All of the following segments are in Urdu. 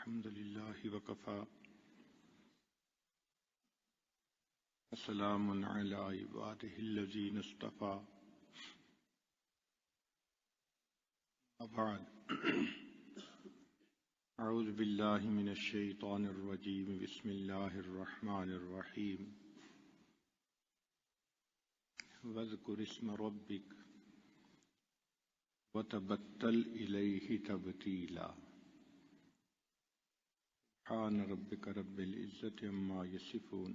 الحمد لله وكفى وسلام على عباده الذين اصطفى وبعد أعوذ بالله من الشيطان الرجيم بسم الله الرحمن الرحيم واذكر اسم ربك وتبتل إليه تبتيلا سبحان ربك رب العزة عما يصفون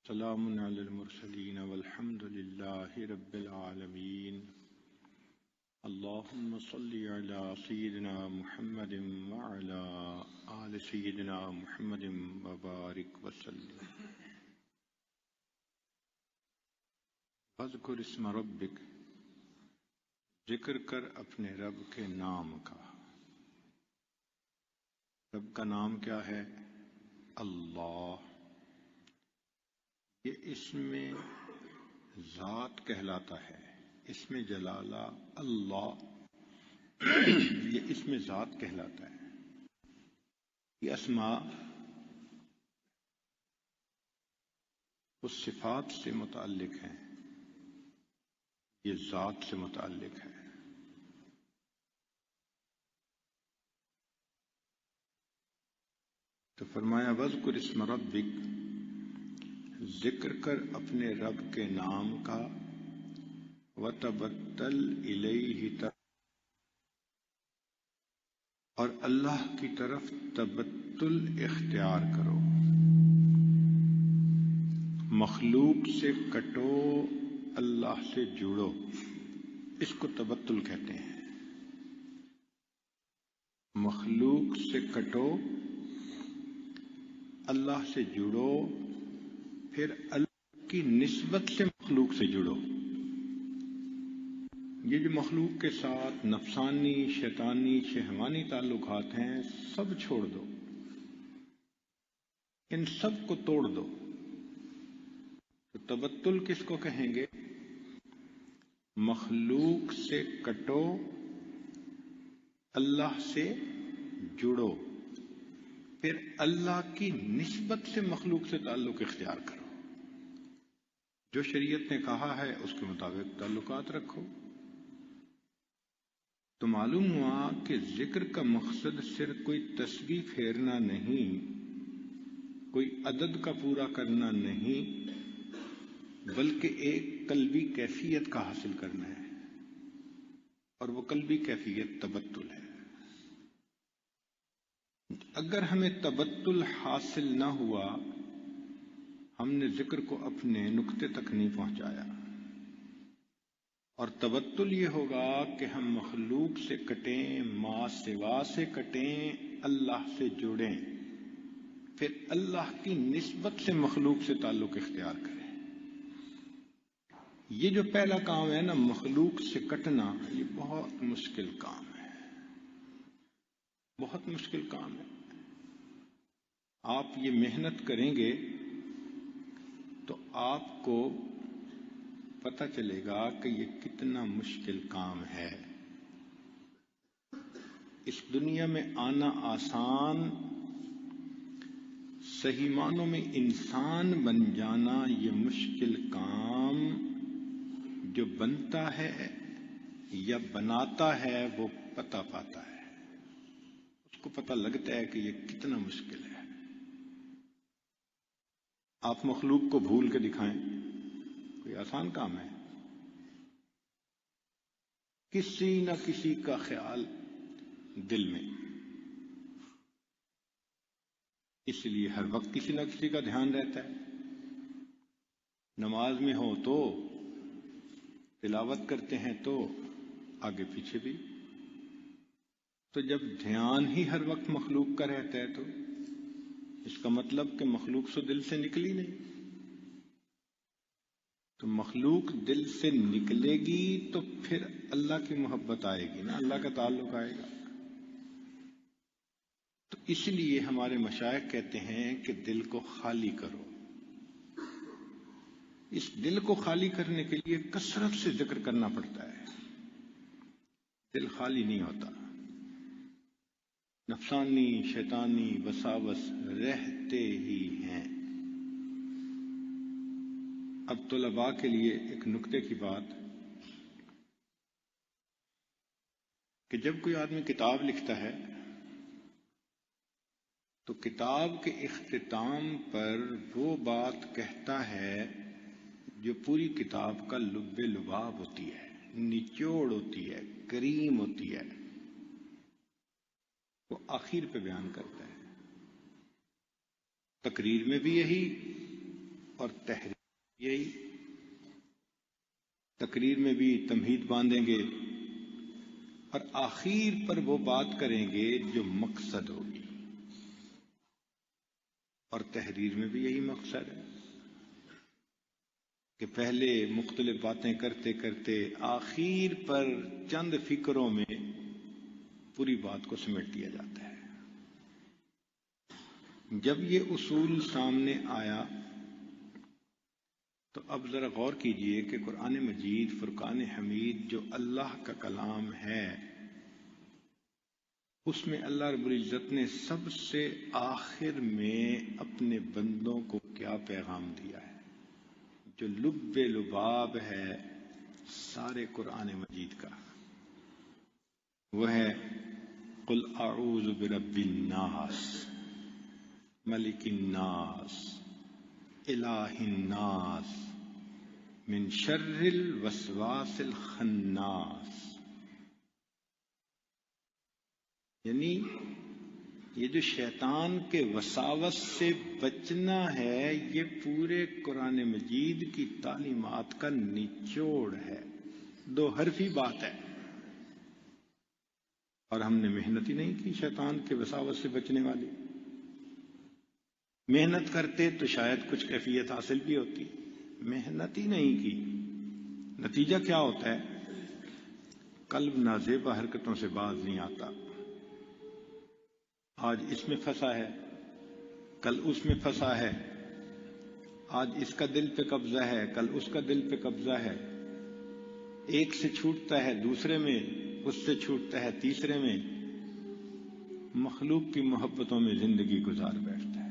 سلام على المرسلين والحمد لله رب العالمين اللهم صل على سيدنا محمد وعلى آل سيدنا محمد وبارك وسلم واذكر اسم ربك ذکر کر اپنے رب کے نام کا. رب کا نام کیا ہے؟ اللہ. یہ اسم ذات کہلاتا ہے. اسم جلالہ اللہ یہ اسم ذات کہلاتا ہے. یہ اسماء اس صفات سے متعلق ہیں، یہ ذات سے متعلق ہے. تو فرمایا وذکر اسم ربک، ذکر کر اپنے رب کے نام کا، وتبتل الیہ، اور اللہ کی طرف تبتل اختیار کرو. مخلوق سے کٹو، اللہ سے جڑو، اس کو تبتل کہتے ہیں. مخلوق سے کٹو، اللہ سے جڑو، پھر اللہ کی نسبت سے مخلوق سے جڑو. یہ جو مخلوق کے ساتھ نفسانی، شیطانی، شہوانی تعلقات ہیں، سب چھوڑ دو، ان سب کو توڑ دو. تو تبتل کس کو کہیں گے؟ مخلوق سے کٹو، اللہ سے جڑو، پھر اللہ کی نسبت سے مخلوق سے تعلق اختیار کرو. جو شریعت نے کہا ہے اس کے مطابق تعلقات رکھو. تو معلوم ہوا کہ ذکر کا مقصد صرف کوئی تسبیح پھیرنا نہیں، کوئی عدد کا پورا کرنا نہیں، بلکہ ایک قلبی کیفیت کا حاصل کرنا ہے، اور وہ قلبی کیفیت تبتل ہے. اگر ہمیں تبتل حاصل نہ ہوا، ہم نے ذکر کو اپنے نقطے تک نہیں پہنچایا. اور تبتل یہ ہوگا کہ ہم مخلوق سے کٹیں، ما سوا سے کٹیں، اللہ سے جڑیں، پھر اللہ کی نسبت سے مخلوق سے تعلق اختیار کریں. یہ جو پہلا کام ہے نا، مخلوق سے کٹنا، یہ بہت مشکل کام ہے، بہت مشکل کام ہے. آپ یہ محنت کریں گے تو آپ کو پتہ چلے گا کہ یہ کتنا مشکل کام ہے. اس دنیا میں آنا آسان، صحیح معنوں میں انسان بن جانا یہ مشکل کام. جو بنتا ہے یا بناتا ہے وہ پتہ پاتا ہے، اس کو پتہ لگتا ہے کہ یہ کتنا مشکل ہے. آپ مخلوق کو بھول کے دکھائیں، کوئی آسان کام ہے؟ کسی نہ کسی کا خیال دل میں، اس لیے ہر وقت کسی نہ کسی کا دھیان رہتا ہے. نماز میں ہو تو، تلاوت کرتے ہیں تو، آگے پیچھے بھی. تو جب دھیان ہی ہر وقت مخلوق کا رہتا ہے تو اس کا مطلب کہ مخلوق سے دل سے نکلی نہیں. تو مخلوق دل سے نکلے گی تو پھر اللہ کی محبت آئے گی نا، اللہ کا تعلق آئے گا. تو اس لیے ہمارے مشائخ کہتے ہیں کہ دل کو خالی کرو. اس دل کو خالی کرنے کے لیے کثرت سے ذکر کرنا پڑتا ہے. دل خالی نہیں ہوتا. نفسانی شیطانی وساوس رہتے ہی ہیں۔ اب طلباء کے لیے ایک نکتے کی بات کہ جب کوئی آدمی کتاب لکھتا ہے تو کتاب کے اختتام پر وہ بات کہتا ہے جو پوری کتاب کا لب لباب ہوتی ہے، نچوڑ ہوتی ہے، کریم ہوتی ہے، وہ آخر پہ بیان کرتا ہے۔ تقریر میں بھی یہی اور تحریر میں یہی۔ تقریر میں بھی تمہید باندھیں گے اور آخر پر وہ بات کریں گے جو مقصد ہوگی، اور تحریر میں بھی یہی مقصد ہے کہ پہلے مختلف باتیں کرتے کرتے آخر پر چند فکروں میں پوری بات کو سمیٹ دیا جاتا ہے۔ جب یہ اصول سامنے آیا تو اب ذرا غور کیجئے کہ قرآن مجید فرقان حمید جو اللہ کا کلام ہے، اس میں اللہ رب العزت نے سب سے آخر میں اپنے بندوں کو کیا پیغام دیا ہے، جو لب لباب ہے سارے قرآن مجید کا، وہ ہے قل اعوذ برب الناس ملک الناس الہ الناس من شر الوسواس الخناس۔ یعنی یہ جو شیطان کے وساوس سے بچنا ہے، یہ پورے قرآن مجید کی تعلیمات کا نچوڑ ہے، دو حرفی بات ہے۔ اور ہم نے محنت ہی نہیں کی شیطان کے وساوس سے بچنے والی۔ محنت کرتے تو شاید کچھ کیفیت حاصل بھی ہوتی، محنت ہی نہیں کی، نتیجہ کیا ہوتا ہے؟ قلب نازیبا حرکتوں سے باز نہیں آتا، آج اس میں پھنسا ہے، کل اس میں پھنسا ہے، آج اس کا دل پہ قبضہ ہے، کل اس کا دل پہ قبضہ ہے، ایک سے چھوٹتا ہے دوسرے میں، اس سے چھوٹتا ہے تیسرے میں، مخلوق کی محبتوں میں زندگی گزار بیٹھتا ہے۔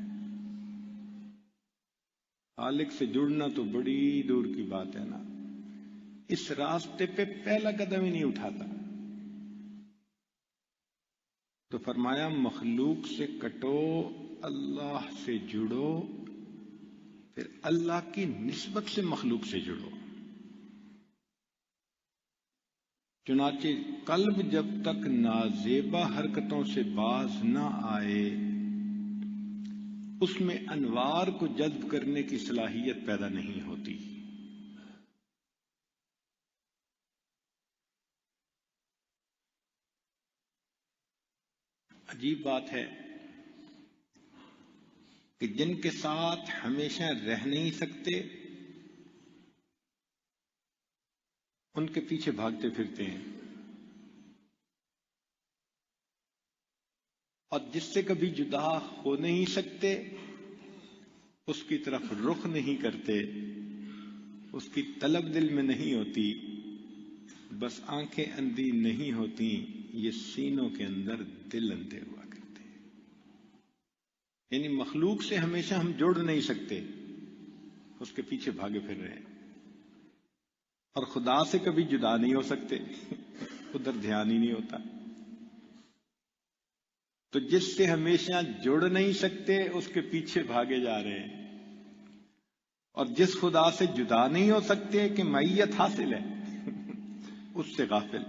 خالق سے جڑنا تو بڑی دور کی بات ہے نا، اس راستے پہ پہلا قدم ہی نہیں اٹھاتا۔ تو فرمایا مخلوق سے کٹو، اللہ سے جڑو، پھر اللہ کی نسبت سے مخلوق سے جڑو۔ چنانچہ قلب جب تک نازیبا حرکتوں سے باز نہ آئے، اس میں انوار کو جذب کرنے کی صلاحیت پیدا نہیں ہوتی۔ عجیب بات ہے کہ جن کے ساتھ ہمیشہ رہ نہیں سکتے ان کے پیچھے بھاگتے پھرتے ہیں، اور جس سے کبھی جدا ہو نہیں سکتے اس کی طرف رخ نہیں کرتے، اس کی طلب دل میں نہیں ہوتی، بس آنکھیں اندھی نہیں ہوتی، یہ سینوں کے اندر دل اندھے ہوا کرتے ہیں۔ یعنی مخلوق سے ہمیشہ ہم جڑ نہیں سکتے، اس کے پیچھے بھاگے پھر رہے ہیں، اور خدا سے کبھی جدا نہیں ہو سکتے، ادھر دھیان ہی نہیں ہوتا۔ تو جس سے ہمیشہ جڑ نہیں سکتے اس کے پیچھے بھاگے جا رہے ہیں، اور جس خدا سے جدا نہیں ہو سکتے کہ معیت حاصل ہے اس سے غافل۔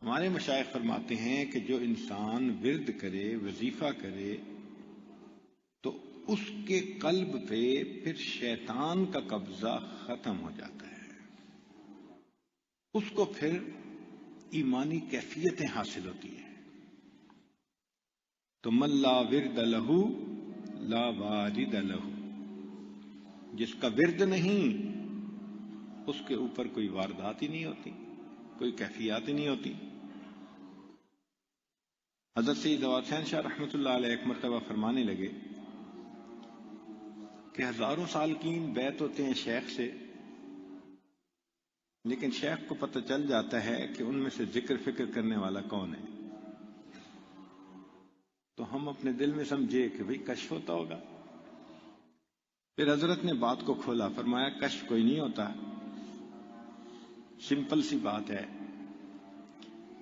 ہمارے مشائخ فرماتے ہیں کہ جو انسان ورد کرے، وظیفہ کرے، تو اس کے قلب پہ پھر شیطان کا قبضہ ختم ہو جاتا ہے، اس کو پھر ایمانی کیفیتیں حاصل ہوتی ہیں۔ تو من لا ورد لہو لا وارد لہو، جس کا ورد نہیں اس کے اوپر کوئی واردات ہی نہیں ہوتی، کوئی کیفیات ہی نہیں ہوتی۔ حضرت سید جواد حسین شاہ رحمۃ اللہ علیہ ایک مرتبہ فرمانے لگے کہ ہزاروں سال کی بیعت ہوتے ہیں شیخ سے، لیکن شیخ کو پتہ چل جاتا ہے کہ ان میں سے ذکر فکر کرنے والا کون ہے، تو ہم اپنے دل میں سمجھے کہ بھئی کشف ہوتا ہوگا۔ پھر حضرت نے بات کو کھولا، فرمایا کشف کوئی نہیں ہوتا، سمپل سی بات ہے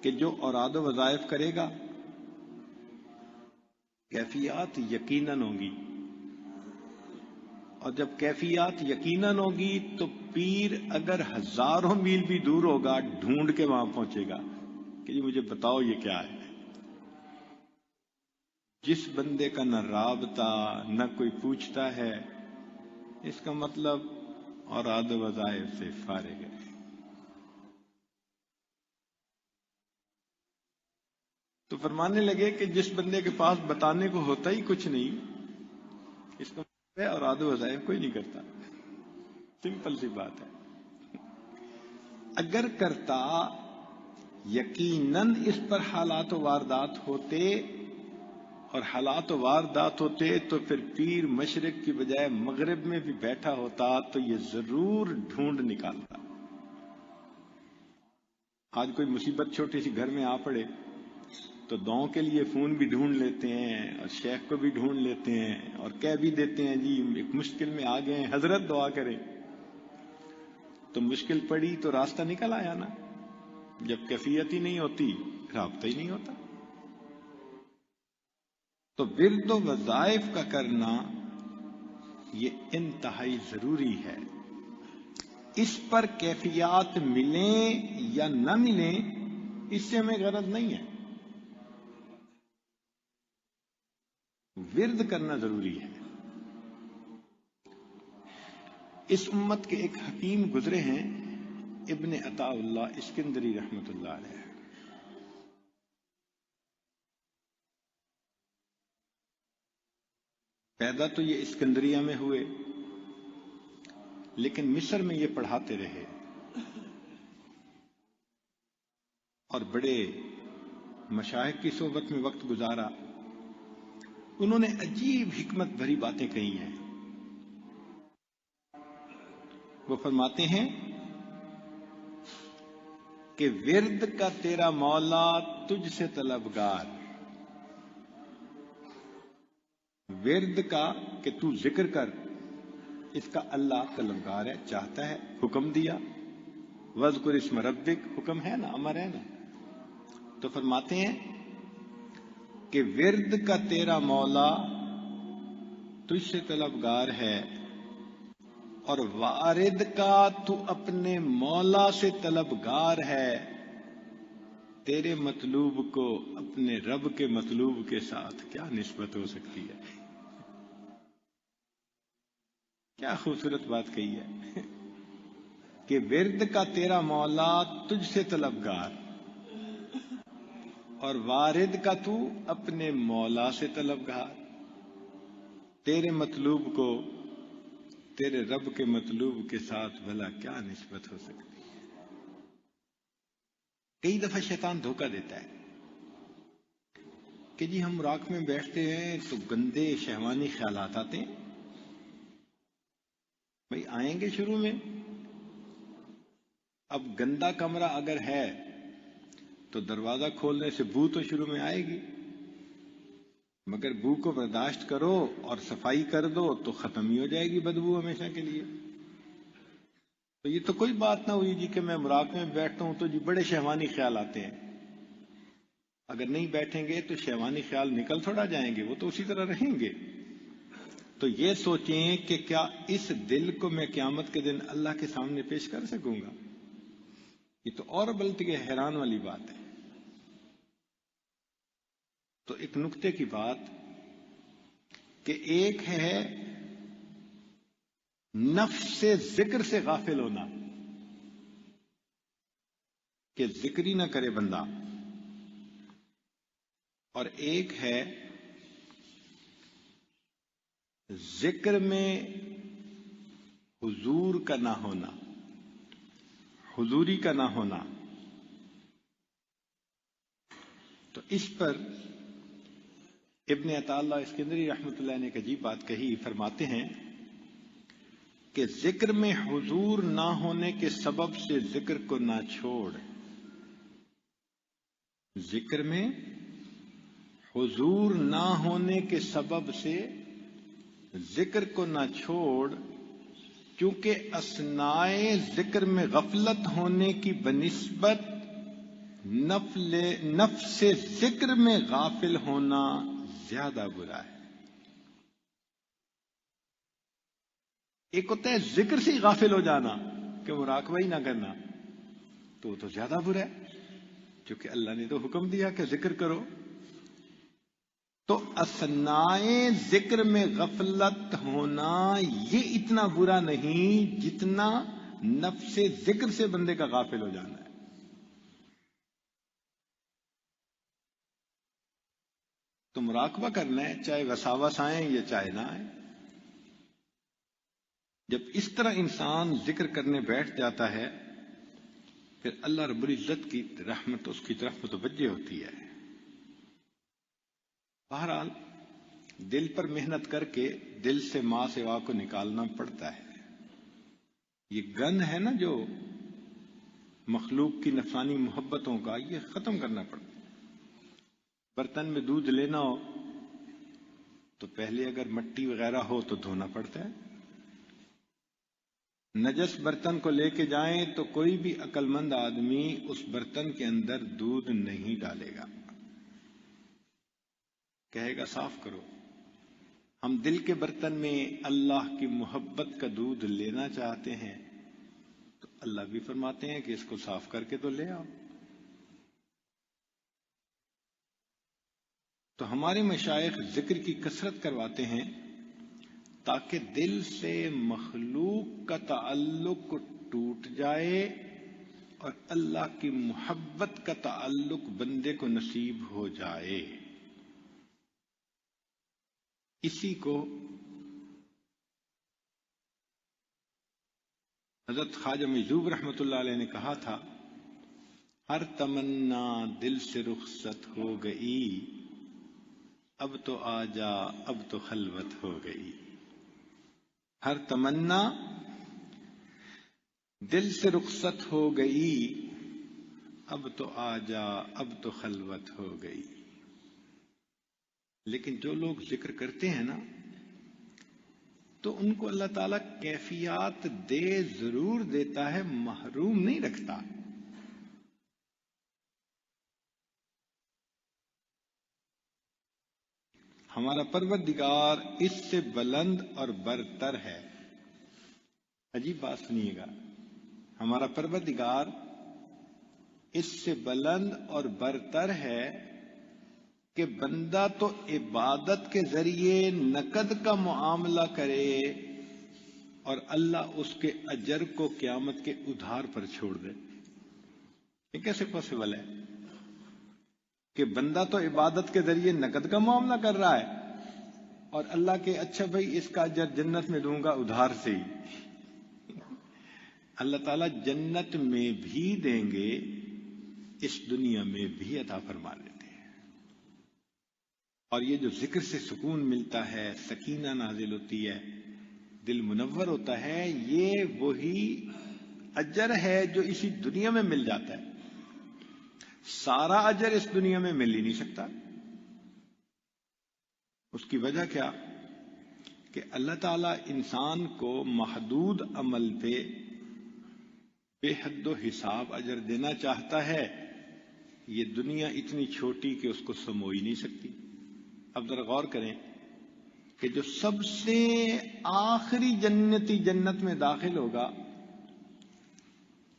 کہ جو اوراد و وظائف کرے گا کیفیات یقیناً ہوں گی، اور جب کیفیات یقیناً ہوگی تو پیر اگر ہزاروں میل بھی دور ہوگا ڈھونڈ کے وہاں پہنچے گا کہ جی مجھے بتاؤ یہ کیا ہے۔ جس بندے کا نہ رابطہ نہ کوئی پوچھتا ہے، اس کا مطلب اوراد و وظائف سے فارغ ہے۔ تو فرمانے لگے کہ جس بندے کے پاس بتانے کو ہوتا ہی کچھ نہیں، اس کا مطلب ہے اوراد و وظائف کوئی نہیں کرتا، سمپل سی بات ہے۔ اگر کرتا یقیناً اس پر حالات و واردات ہوتے، اور حالات و واردات ہوتے تو پھر پیر مشرق کی بجائے مغرب میں بھی بیٹھا ہوتا تو یہ ضرور ڈھونڈ نکالتا۔ آج کوئی مصیبت چھوٹی سی گھر میں آ پڑے تو دعاؤں کے لیے فون بھی ڈھونڈ لیتے ہیں اور شیخ کو بھی ڈھونڈ لیتے ہیں اور کہہ بھی دیتے ہیں جی ایک مشکل میں آ گئے ہیں حضرت دعا کریں، تو مشکل پڑی تو راستہ نکل آیا نا۔ جب کیفیت ہی نہیں ہوتی رابطہ ہی نہیں ہوتا۔ تو ورد و وظائف کا کرنا یہ انتہائی ضروری ہے۔ اس پر کیفیات ملیں یا نہ ملیں اس سے ہمیں غرض نہیں ہے، ورد کرنا ضروری ہے۔ اس امت کے ایک حکیم گزرے ہیں ابن عطا اللہ اسکندری رحمت اللہ علیہ۔ پیدا تو یہ اسکندریہ میں ہوئے، لیکن مصر میں یہ پڑھاتے رہے اور بڑے مشائخ کی صحبت میں وقت گزارا۔ انہوں نے عجیب حکمت بھری باتیں کہی ہیں۔ وہ فرماتے ہیں کہ ورد کا تیرا مولا تجھ سے طلبگار، ورد کا کہ تو ذکر کر، اس کا اللہ طلبگار ہے، چاہتا ہے، حکم دیا۔ وذکر اسم ربک، حکم ہے نا، امر ہے نا۔ تو فرماتے ہیں کہ ورد کا تیرا مولا تجھ سے طلبگار ہے، اور وارد کا تو اپنے مولا سے طلبگار ہے۔ تیرے مطلوب کو اپنے رب کے مطلوب کے ساتھ کیا نسبت ہو سکتی ہے؟ کیا خوبصورت بات کہی ہے کہ ورد کا تیرا مولا تجھ سے طلبگار، اور وارد کا تو اپنے مولا سے طلبگار۔ تیرے مطلوب کو تیرے رب کے مطلوب کے ساتھ بھلا کیا نسبت ہو سکتی ہے؟ کئی دفعہ شیطان دھوکہ دیتا ہے کہ جی ہم راک میں بیٹھتے ہیں تو گندے شہوانی خیالات آتے ہیں۔ بھئی آئیں گے شروع میں، اب گندا کمرہ اگر ہے تو دروازہ کھولنے سے بو تو شروع میں آئے گی، مگر بو کو برداشت کرو اور صفائی کر دو تو ختم ہی ہو جائے گی بدبو ہمیشہ کے لیے۔ تو یہ تو کوئی بات نہ ہوئی جی کہ میں مراقبے میں بیٹھتا ہوں تو جی بڑے شہوانی خیال آتے ہیں۔ اگر نہیں بیٹھیں گے تو شہوانی خیال نکل تھوڑا جائیں گے، وہ تو اسی طرح رہیں گے۔ تو یہ سوچیں کہ کیا اس دل کو میں قیامت کے دن اللہ کے سامنے پیش کر سکوں گا؟ یہ تو اور بلکہ حیران والی بات ہے۔ تو ایک نکتے کی بات کہ ایک ہے نفس سے ذکر سے غافل ہونا کہ ذکر ہی نہ کرے بندہ، اور ایک ہے ذکر میں حضور کا نہ ہونا، حضوری کا نہ ہونا۔ تو اس پر ابن عطا اللہ اسکندری رحمۃ اللہ نے ایک عجیب بات کہی، فرماتے ہیں کہ ذکر میں حضور نہ ہونے کے سبب سے ذکر کو نہ چھوڑ، ذکر میں حضور نہ ہونے کے سبب سے ذکر کو نہ چھوڑ، کیونکہ اثنائے ذکر میں غفلت ہونے کی بنسبت نفس ذکر میں غافل ہونا زیادہ برا ہے۔ ایک ہوتا ہے ذکر سے ہی غافل ہو جانا کہ مراقبہ ہی نہ کرنا، تو وہ تو زیادہ برا ہے، کیونکہ اللہ نے تو حکم دیا کہ ذکر کرو۔ تو اثنائے ذکر میں غفلت ہونا یہ اتنا برا نہیں جتنا نفس ذکر سے بندے کا غافل ہو جانا ہے۔ تو مراقبہ کرنا ہے، چاہے وساوس آئیں یا چاہے نہ آئیں۔ جب اس طرح انسان ذکر کرنے بیٹھ جاتا ہے، پھر اللہ رب العزت کی رحمت اس کی طرف متوجہ ہوتی ہے۔ بہرحال دل پر محنت کر کے دل سے ماں سوا کو نکالنا پڑتا ہے۔ یہ گن ہے نا جو مخلوق کی نفسانی محبتوں کا، یہ ختم کرنا پڑتا ہے۔ برتن میں دودھ لینا ہو تو پہلے اگر مٹی وغیرہ ہو تو دھونا پڑتا ہے۔ نجس برتن کو لے کے جائیں تو کوئی بھی عقل مند آدمی اس برتن کے اندر دودھ نہیں ڈالے گا، کہے گا صاف کرو۔ ہم دل کے برتن میں اللہ کی محبت کا دودھ لینا چاہتے ہیں تو اللہ بھی فرماتے ہیں کہ اس کو صاف کر کے تو لے آؤ۔ تو ہمارے مشائخ ذکر کی کثرت کرواتے ہیں تاکہ دل سے مخلوق کا تعلق ٹوٹ جائے اور اللہ کی محبت کا تعلق بندے کو نصیب ہو جائے۔ اسی کو حضرت خواجہ مجذوب رحمۃ اللہ علیہ نے کہا تھا، ہر تمنا دل سے رخصت ہو گئی، اب تو آ جا اب تو خلوت ہو گئی۔ ہر تمنا دل سے رخصت ہو گئی، اب تو آ جا اب تو خلوت ہو گئی۔ لیکن جو لوگ ذکر کرتے ہیں نا تو ان کو اللہ تعالیٰ کیفیات دے ضرور دیتا ہے، محروم نہیں رکھتا۔ ہمارا پروردگار اس سے بلند اور برتر ہے۔ عجیب بات سنیے گا، ہمارا پروردگار اس سے بلند اور برتر ہے کہ بندہ تو عبادت کے ذریعے نقد کا معاملہ کرے اور اللہ اس کے اجر کو قیامت کے ادھار پر چھوڑ دے۔ یہ کیسے پاسبل ہے کہ بندہ تو عبادت کے ذریعے نقد کا معاملہ کر رہا ہے اور اللہ کے اچھا بھائی اس کا اجر جنت میں دوں گا ادھار سے ہی۔ اللہ تعالیٰ جنت میں بھی دیں گے، اس دنیا میں بھی عطا فرما دیتے ہیں۔ اور یہ جو ذکر سے سکون ملتا ہے، سکینہ نازل ہوتی ہے، دل منور ہوتا ہے، یہ وہی اجر ہے جو اسی دنیا میں مل جاتا ہے۔ سارا اجر اس دنیا میں مل ہی نہیں سکتا۔ اس کی وجہ کیا؟ کہ اللہ تعالیٰ انسان کو محدود عمل پہ بے حد و حساب اجر دینا چاہتا ہے۔ یہ دنیا اتنی چھوٹی کہ اس کو سمو ہی نہیں سکتی۔ اب ذرا غور کریں کہ جو سب سے آخری جنتی جنت میں داخل ہوگا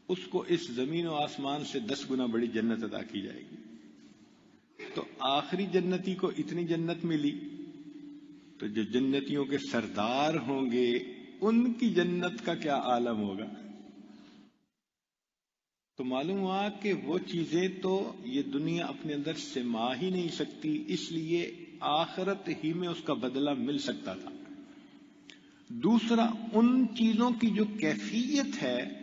اس کو اس زمین و آسمان سے 10 گنا بڑی جنت عطا کی جائے گی۔ تو آخری جنتی کو اتنی جنت ملی، تو جو جنتیوں کے سردار ہوں گے ان کی جنت کا کیا عالم ہوگا؟ تو معلوم ہوا کہ وہ چیزیں تو یہ دنیا اپنے اندر سما ہی نہیں سکتی، اس لیے آخرت ہی میں اس کا بدلہ مل سکتا تھا۔ دوسرا، ان چیزوں کی جو کیفیت ہے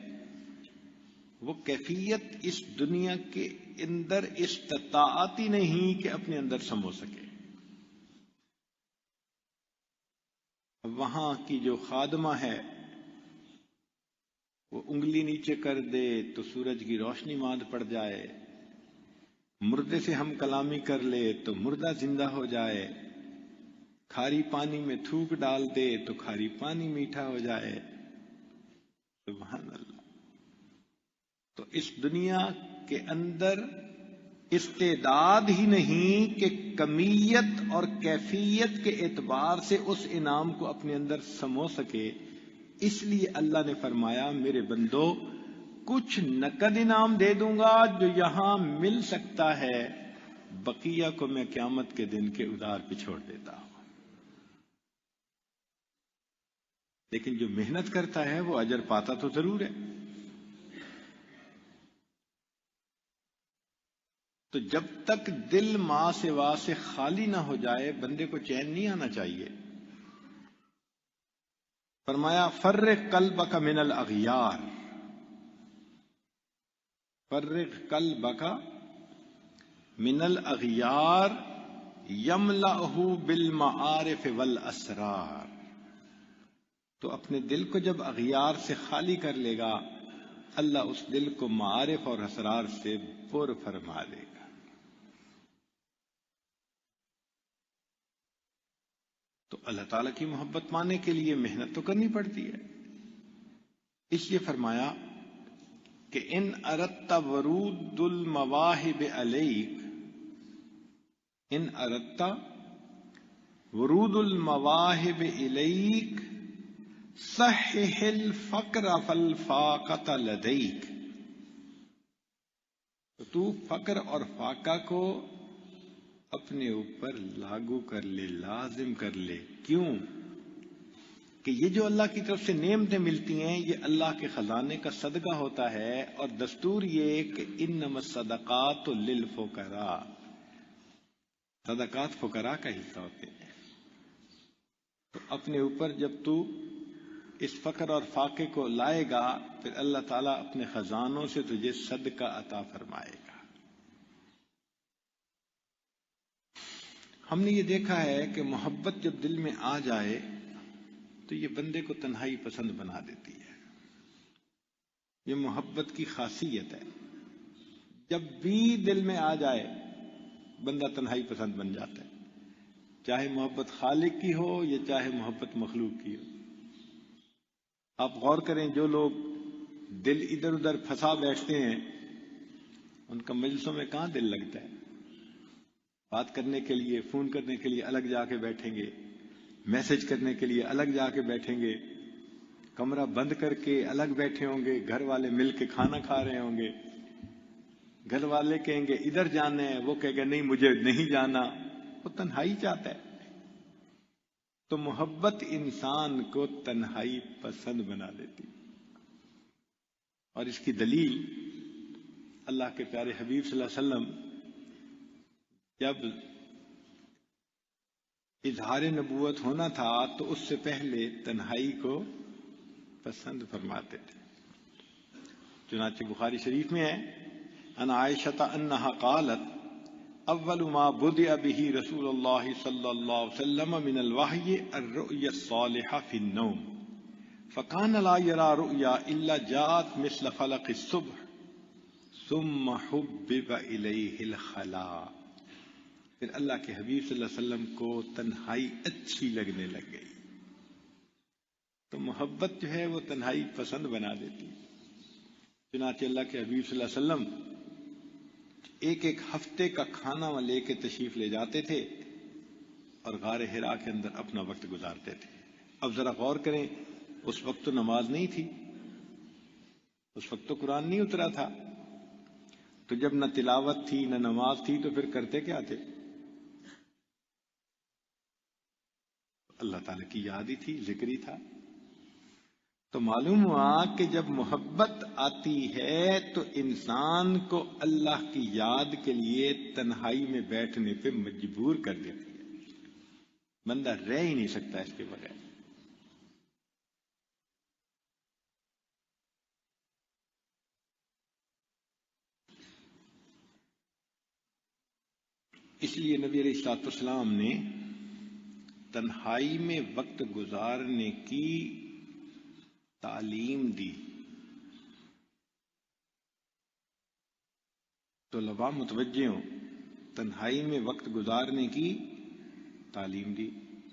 وہ کیفیت اس دنیا کے اندر استطاعت ہی نہیں کہ اپنے اندر سمو سکے۔ وہاں کی جو خادمہ ہے وہ انگلی نیچے کر دے تو سورج کی روشنی ماند پڑ جائے، مردے سے ہم کلامی کر لے تو مردہ زندہ ہو جائے، کھاری پانی میں تھوک ڈال دے تو کھاری پانی میٹھا ہو جائے۔ سبحان اللہ۔ تو اس دنیا کے اندر استعداد ہی نہیں کہ کمیت اور کیفیت کے اعتبار سے اس انعام کو اپنے اندر سمو سکے، اس لیے اللہ نے فرمایا میرے بندو کچھ نقد انعام دے دوں گا جو یہاں مل سکتا ہے، بقیہ کو میں قیامت کے دن کے ادار پہ چھوڑ دیتا ہوں۔ لیکن جو محنت کرتا ہے وہ اجر پاتا تو ضرور ہے۔ تو جب تک دل ماں سوا سے خالی نہ ہو جائے بندے کو چین نہیں آنا چاہیے۔ فرمایا فرق قلبک من الاغیار، فرق قلبک من الاغیار یملأہ بالمعارف والاسرار۔ تو اپنے دل کو جب اغیار سے خالی کر لے گا اللہ اس دل کو معارف اور اسرار سے پر فرما دے گا۔ تو اللہ تعالیٰ کی محبت پانے کے لیے محنت تو کرنی پڑتی ہے۔ اس لیے فرمایا کہ ان اردت ورود المواہب علیک، ان اردت ورود المواہب الیک صحح الفقر فالفاقۃ لدیک۔ تو فقر اور فاقہ کو اپنے اوپر لاگو کر لے، لازم کر لے۔ کیوں؟ کہ یہ جو اللہ کی طرف سے نعمتیں ملتی ہیں یہ اللہ کے خزانے کا صدقہ ہوتا ہے، اور دستور یہ کہ انما الصدقات للفقراء، صدقات فقراء کا حصہ ہوتے ہیں۔ تو اپنے اوپر جب تو اس فقر اور فاقے کو لائے گا پھر اللہ تعالیٰ اپنے خزانوں سے تجھے صدقہ عطا فرمائے گا۔ ہم نے یہ دیکھا ہے کہ محبت جب دل میں آ جائے تو یہ بندے کو تنہائی پسند بنا دیتی ہے۔ یہ محبت کی خاصیت ہے، جب بھی دل میں آ جائے بندہ تنہائی پسند بن جاتا ہے، چاہے محبت خالق کی ہو یا چاہے محبت مخلوق کی ہو۔ آپ غور کریں جو لوگ دل ادھر ادھر پھنسا بیٹھتے ہیں ان کا مجلسوں میں کہاں دل لگتا ہے؟ بات کرنے کے لیے، فون کرنے کے لیے الگ جا کے بیٹھیں گے، میسج کرنے کے لیے الگ جا کے بیٹھیں گے، کمرہ بند کر کے الگ بیٹھے ہوں گے، گھر والے مل کے کھانا کھا رہے ہوں گے، گھر والے کہیں گے ادھر جانا ہے، وہ کہے گا نہیں مجھے نہیں جانا، وہ تنہائی چاہتا ہے۔ تو محبت انسان کو تنہائی پسند بنا دیتی، اور اس کی دلیل اللہ کے پیارے حبیب صلی اللہ علیہ وسلم جب اظہار نبوت ہونا تھا تو اس سے پہلے تنہائی کو پسند فرماتے تھے۔ چنانچہ بخاری شریف میں ہے ان عائشہ انہا قالت اول ما بدأ به رسول اللہ صلی اللہ علیہ وسلم من الوحی الرؤیا الصالحہ فی النوم فکان لا یرا رؤیا الا جاءت مثل فلق الصبح ثم حبب الیہ الخلاء۔ پھر اللہ کے حبیب صلی اللہ علیہ وسلم کو تنہائی اچھی لگنے لگ گئی۔ تو محبت جو ہے وہ تنہائی پسند بنا دیتی۔ چنانچہ اللہ کے حبیب صلی اللہ علیہ وسلم ایک ایک ہفتے کا کھانا لے کے تشریف لے جاتے تھے اور غار حرا کے اندر اپنا وقت گزارتے تھے۔ اب ذرا غور کریں، اس وقت تو نماز نہیں تھی، اس وقت تو قرآن نہیں اترا تھا، تو جب نہ تلاوت تھی نہ نماز تھی تو پھر کرتے کیا تھے؟ اللہ تعالیٰ کی یاد ہی تھی، ذکر ہی تھا۔ تو معلوم ہوا کہ جب محبت آتی ہے تو انسان کو اللہ کی یاد کے لیے تنہائی میں بیٹھنے پہ مجبور کر دیتی ہے، بندہ رہ ہی نہیں سکتا اس کے بغیر۔ اس لیے نبی علیہ الصلوۃ والسلام نے تنہائی میں وقت گزارنے کی تعلیم دی طلباء متوجہ ہوں، تنہائی میں وقت گزارنے کی تعلیم دی۔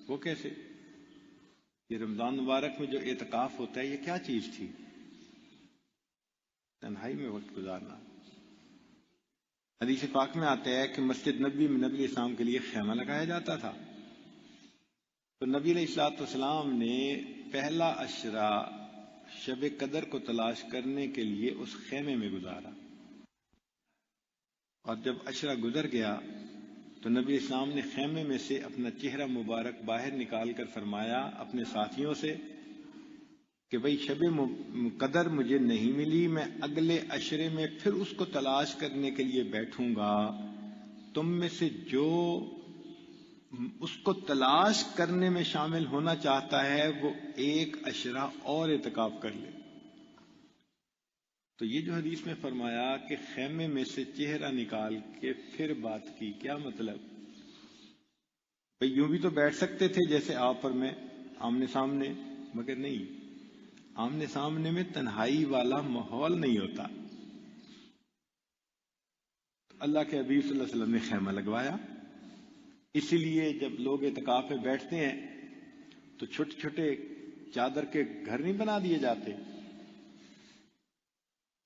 وہ کیسے؟ یہ رمضان مبارک میں جو اعتکاف ہوتا ہے یہ کیا چیز تھی؟ تنہائی میں وقت گزارنا۔ حدیث پاک میں آتا ہے کہ مسجد نبوی میں نبی اسلام کے لیے خیمہ لگایا جاتا تھا، تو نبی علیہ الصلوۃ والسلام نے پہلا عشرہ شب قدر کو تلاش کرنے کے لیے اس خیمے میں گزارا، اور جب عشرہ گزر گیا تو نبی اسلام نے خیمے میں سے اپنا چہرہ مبارک باہر نکال کر فرمایا اپنے ساتھیوں سے کہ بھئی شب قدر مجھے نہیں ملی، میں اگلے عشرے میں پھر اس کو تلاش کرنے کے لیے بیٹھوں گا، تم میں سے جو اس کو تلاش کرنے میں شامل ہونا چاہتا ہے وہ ایک عشرہ اور اعتکاف کر لے۔ تو یہ جو حدیث میں فرمایا کہ خیمے میں سے چہرہ نکال کے پھر بات کی، کیا مطلب؟ بھئی یوں بھی تو بیٹھ سکتے تھے جیسے آپ اور میں آمنے سامنے، مگر نہیں، آمنے سامنے میں تنہائی والا ماحول نہیں ہوتا۔ اللہ کے حبیب صلی اللہ علیہ وسلم نے خیمہ لگوایا، اسی لیے جب لوگ اعتکاف میں بیٹھتے ہیں تو چھوٹے چھوٹے چادر کے گھر نہیں بنا دیے جاتے؟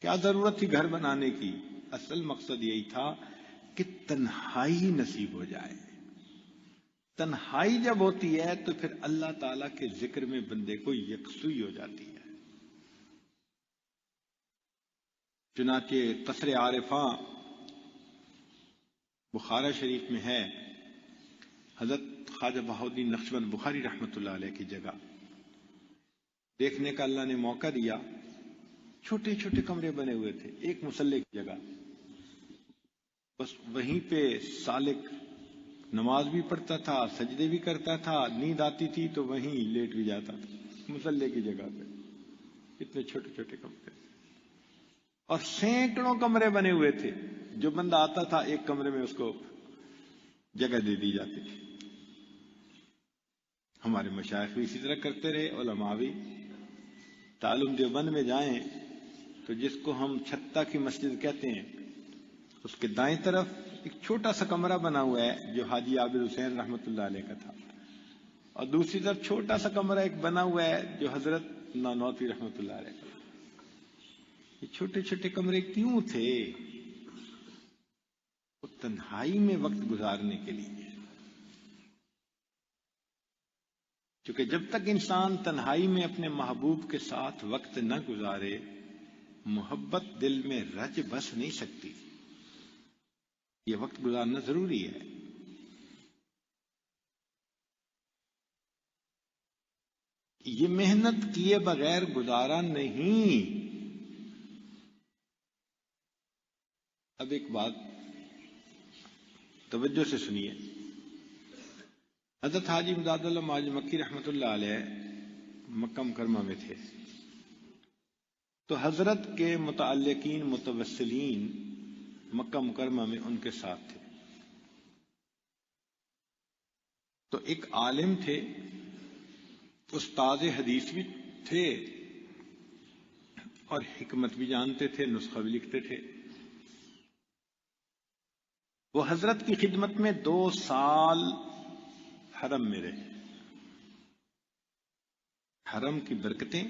کیا ضرورت تھی گھر بنانے کی؟ اصل مقصد یہی تھا کہ تنہائی نصیب ہو جائے۔ تنہائی جب ہوتی ہے تو پھر اللہ تعالیٰ کے ذکر میں بندے کو یکسوئی ہو جاتی ہے۔ چنانچہ قصر عارفاں بخارا شریف میں ہے، حضرت خواجہ بہاؤالدین نقشبند بخاری رحمۃ اللہ علیہ کی جگہ دیکھنے کا اللہ نے موقع دیا۔ چھوٹے چھوٹے کمرے بنے ہوئے تھے، ایک مصلی کی جگہ، بس وہیں پہ سالک نماز بھی پڑھتا تھا، سجدے بھی کرتا تھا، نیند آتی تھی تو وہیں لیٹ بھی جاتا تھا مصلی کی جگہ پہ۔ اتنے چھوٹے چھوٹے کمرے، اور سینکڑوں کمرے بنے ہوئے تھے، جو بندہ آتا تھا ایک کمرے میں اس کو جگہ دے دی جاتی تھی۔ ہمارے مشائخ بھی اسی طرح کرتے رہے، علماء بھی۔ تعلم دیوبند میں جائیں تو جس کو ہم چھتا کی مسجد کہتے ہیں، اس کے دائیں طرف ایک چھوٹا سا کمرہ بنا ہوا ہے جو حاجی عابد حسین رحمۃ اللہ علیہ کا تھا، اور دوسری طرف چھوٹا سا کمرہ ایک بنا ہوا ہے جو حضرت نانوتوی رحمۃ اللہ علیہ کا تھا۔ یہ چھوٹے چھوٹے کمرے کیوں تھے؟ وہ تنہائی میں وقت گزارنے کے لیے، کیونکہ جب تک انسان تنہائی میں اپنے محبوب کے ساتھ وقت نہ گزارے، محبت دل میں رچ بس نہیں سکتی۔ یہ وقت گزارنا ضروری ہے۔ یہ محنت کیے بغیر گزارا نہیں۔ اب ایک بات توجہ سے سنیے، حضرت حاجی امداد اللہ ماجد مکی رحمۃ اللہ علیہ مکہ مکرمہ میں تھے، تو حضرت کے متعلقین متوسلین مکہ مکرمہ میں ان کے ساتھ تھے۔ تو ایک عالم تھے، استاد حدیث بھی تھے، اور حکمت بھی جانتے تھے، نسخہ بھی لکھتے تھے۔ وہ حضرت کی خدمت میں 2 سال حرم میں رہے۔ حرم کی برکتیں،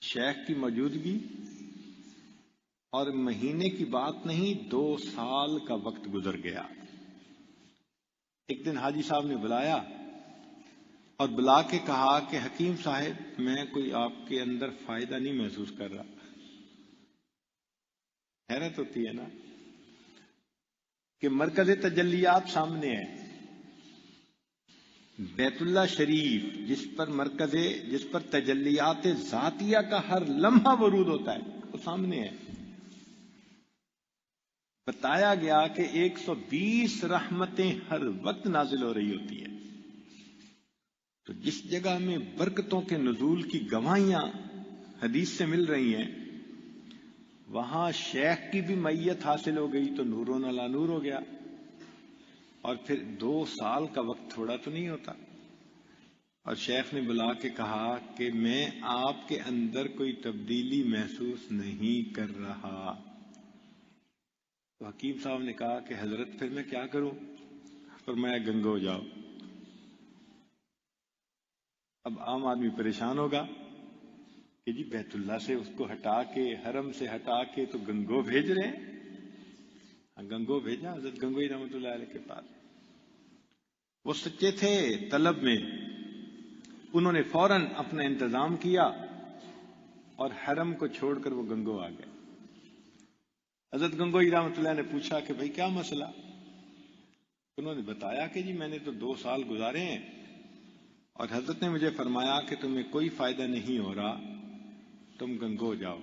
شیخ کی موجودگی، اور مہینے کی بات نہیں، 2 سال کا وقت گزر گیا۔ ایک دن حاجی صاحب نے بلایا اور بلا کے کہا کہ حکیم صاحب، میں کوئی آپ کے اندر فائدہ نہیں محسوس کر رہا۔ حیرت ہوتی ہے نا کہ مرکز تجلیات سامنے ہے، بیت اللہ شریف، جس پر تجلیات ذاتیہ کا ہر لمحہ ورود ہوتا ہے، وہ سامنے ہے۔ بتایا گیا کہ 120 رحمتیں ہر وقت نازل ہو رہی ہوتی ہیں۔ تو جس جگہ میں برکتوں کے نزول کی گواہیاں حدیث سے مل رہی ہیں، وہاں شیخ کی بھی معیت حاصل ہو گئی تو نورون علی نور ہو گیا۔ اور پھر 2 سال کا وقت تھوڑا تو نہیں ہوتا۔ اور شیخ نے بلا کے کہا کہ میں آپ کے اندر کوئی تبدیلی محسوس نہیں کر رہا۔ تو حکیم صاحب نے کہا کہ حضرت پھر میں کیا کروں؟ فرمایا گنگو جاؤ۔ اب عام آدمی پریشان ہوگا کہ جی بیت اللہ سے اس کو ہٹا کے، حرم سے ہٹا کے تو گنگو بھیج رہے ہیں۔ گنگو بھیجا حضرت گنگوئی رحمۃ اللہ علیہ کے پاس۔ وہ سچے تھے طلب میں، انہوں نے فوراً اپنا انتظام کیا اور حرم کو چھوڑ کر وہ گنگو آ گئے۔ حضرت گنگوئی رحمۃ اللہ نے پوچھا کہ بھائی کیا مسئلہ؟ انہوں نے بتایا کہ جی میں نے تو 2 سال گزارے ہیں اور حضرت نے مجھے فرمایا کہ تمہیں کوئی فائدہ نہیں ہو رہا، تم گنگو جاؤ۔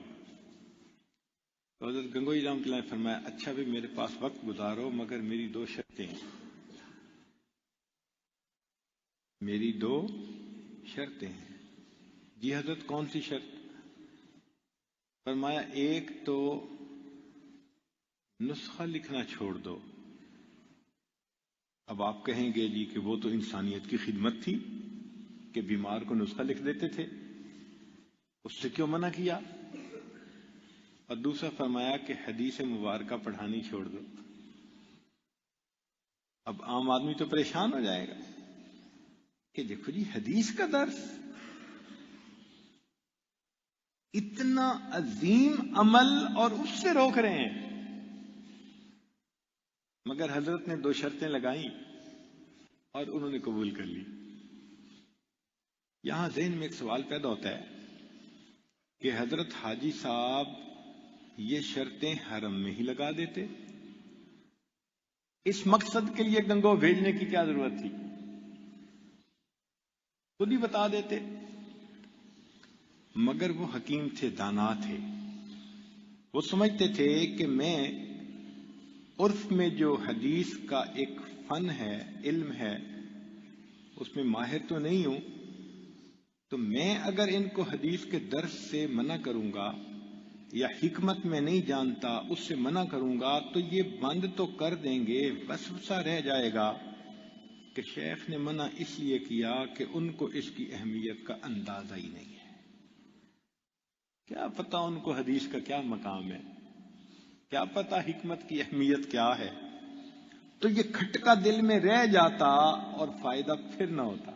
تو حضرت گنگوئی رحمۃ اللہ نے فرمایا اچھا بھی میرے پاس وقت گزارو، مگر میری 2 شرطیں ہیں۔ میری 2 شرطیں ہیں۔ جی حضرت کون سی شرط؟ فرمایا ایک تو نسخہ لکھنا چھوڑ دو۔ اب آپ کہیں گے جی کہ وہ تو انسانیت کی خدمت تھی کہ بیمار کو نسخہ لکھ دیتے تھے، اس سے کیوں منع کیا؟ اور دوسرا فرمایا کہ حدیث مبارکہ پڑھانی چھوڑ دو۔ اب عام آدمی تو پریشان ہو جائے گا کہ دیکھو جی حدیث کا درس اتنا عظیم عمل اور اس سے روک رہے ہیں۔ مگر حضرت نے 2 شرطیں لگائیں اور انہوں نے قبول کر لی۔ یہاں ذہن میں ایک سوال پیدا ہوتا ہے کہ حضرت حاجی صاحب یہ شرطیں حرم میں ہی لگا دیتے، اس مقصد کے لیے گنگو بھیجنے کی کیا ضرورت تھی؟ خود ہی بتا دیتے۔ مگر وہ حکیم تھے، دانا تھے، وہ سمجھتے تھے کہ میں عرف میں جو حدیث کا ایک فن ہے، علم ہے، اس میں ماہر تو نہیں ہوں، تو میں اگر ان کو حدیث کے درس سے منع کروں گا یا حکمت میں نہیں جانتا اس سے منع کروں گا تو یہ بند تو کر دیں گے، وسوسہ رہ جائے گا کہ شیخ نے منع اس لیے کیا کہ ان کو اس کی اہمیت کا اندازہ ہی نہیں ہے۔ کیا پتہ ان کو حدیث کا کیا مقام ہے، کیا پتہ حکمت کی اہمیت کیا ہے، تو یہ کھٹکا دل میں رہ جاتا اور فائدہ پھر نہ ہوتا۔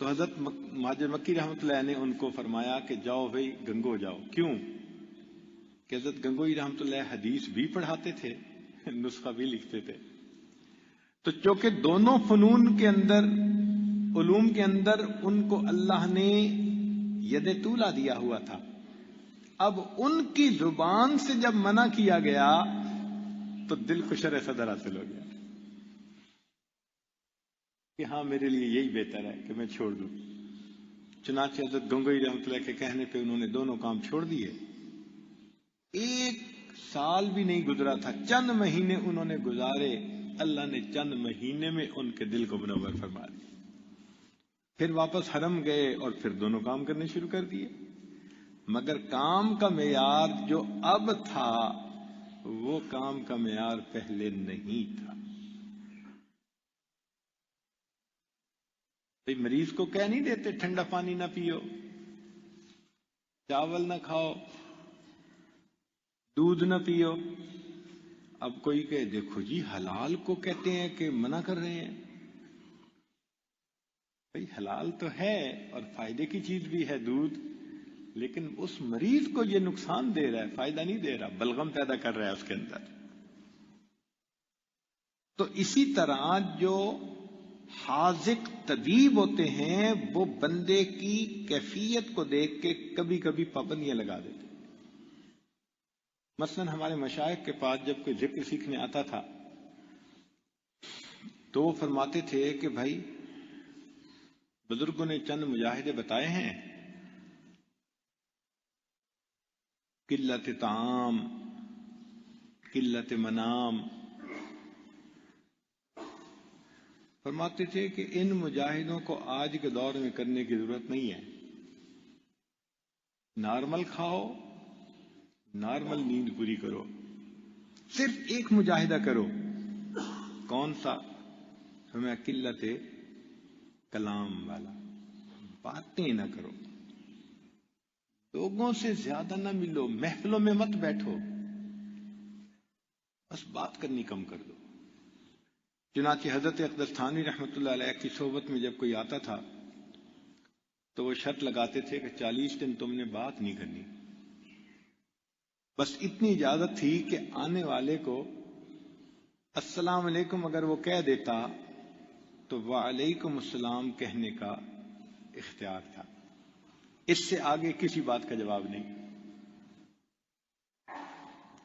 تو حضرت مہاجر مکی رحمۃ اللہ نے ان کو فرمایا کہ جاؤ بھائی گنگو جاؤ۔ کیوں؟ کہ حضرت گنگوئی رحمۃ اللہ حدیث بھی پڑھاتے تھے، نسخہ بھی لکھتے تھے، تو چونکہ دونوں فنون کے اندر، علوم کے اندر ان کو اللہ نے ید طولا دیا ہوا تھا، اب ان کی زبان سے جب منع کیا گیا تو دل کو شرح صدر حاصل ہو گیا کہ ہاں میرے لیے یہی بہتر ہے کہ میں چھوڑ دوں۔ چنانچہ حضرت گنگوئی رحمۃ اللہ کے کہنے پہ انہوں نے دونوں کام چھوڑ دیے۔ 1 سال بھی نہیں گزرا تھا، چند مہینے انہوں نے گزارے، اللہ نے چند مہینے میں ان کے دل کو منور فرما دیا۔ پھر واپس حرم گئے اور پھر دونوں کام کرنے شروع کر دیے۔ مگر کام کا معیار جو اب تھا وہ کام کا معیار پہلے نہیں تھا۔ بھئی مریض کو کہہ نہیں دیتے ٹھنڈا پانی نہ پیو، چاول نہ کھاؤ، دودھ نہ پیو۔ اب کوئی کہے دیکھو جی حلال کو کہتے ہیں کہ منع کر رہے ہیں۔ بھئی حلال تو ہے اور فائدے کی چیز بھی ہے دودھ، لیکن اس مریض کو یہ نقصان دے رہا ہے، فائدہ نہیں دے رہا، بلغم پیدا کر رہا ہے اس کے اندر۔ تو اسی طرح جو حاذق طبیب ہوتے ہیں وہ بندے کی کیفیت کو دیکھ کے کبھی کبھی پابندیاں لگا دیتے۔ مثلا ہمارے مشائخ کے پاس جب کوئی ذکر سیکھنے آتا تھا تو وہ فرماتے تھے کہ بھائی بزرگوں نے چند مجاہدے بتائے ہیں، قلت طعام، قلت منام، فرماتے تھے کہ ان مجاہدوں کو آج کے دور میں کرنے کی ضرورت نہیں ہے۔ نارمل کھاؤ، نارمل نیند پوری کرو، صرف ایک مجاہدہ کرو۔ کون سا؟ ہمیں قلت کلام والا، باتیں نہ کرو، لوگوں سے زیادہ نہ ملو، محفلوں میں مت بیٹھو، بس بات کرنی کم کر دو۔ چنانچہ حضرت اقدس تھانوی رحمۃ اللہ علیہ کی صحبت میں جب کوئی آتا تھا تو وہ شرط لگاتے تھے کہ 40 دن تم نے بات نہیں کرنی، بس اتنی اجازت تھی کہ آنے والے کو السلام علیکم اگر وہ کہہ دیتا تو وعلیکم السلام کہنے کا اختیار تھا، اس سے آگے کسی بات کا جواب نہیں۔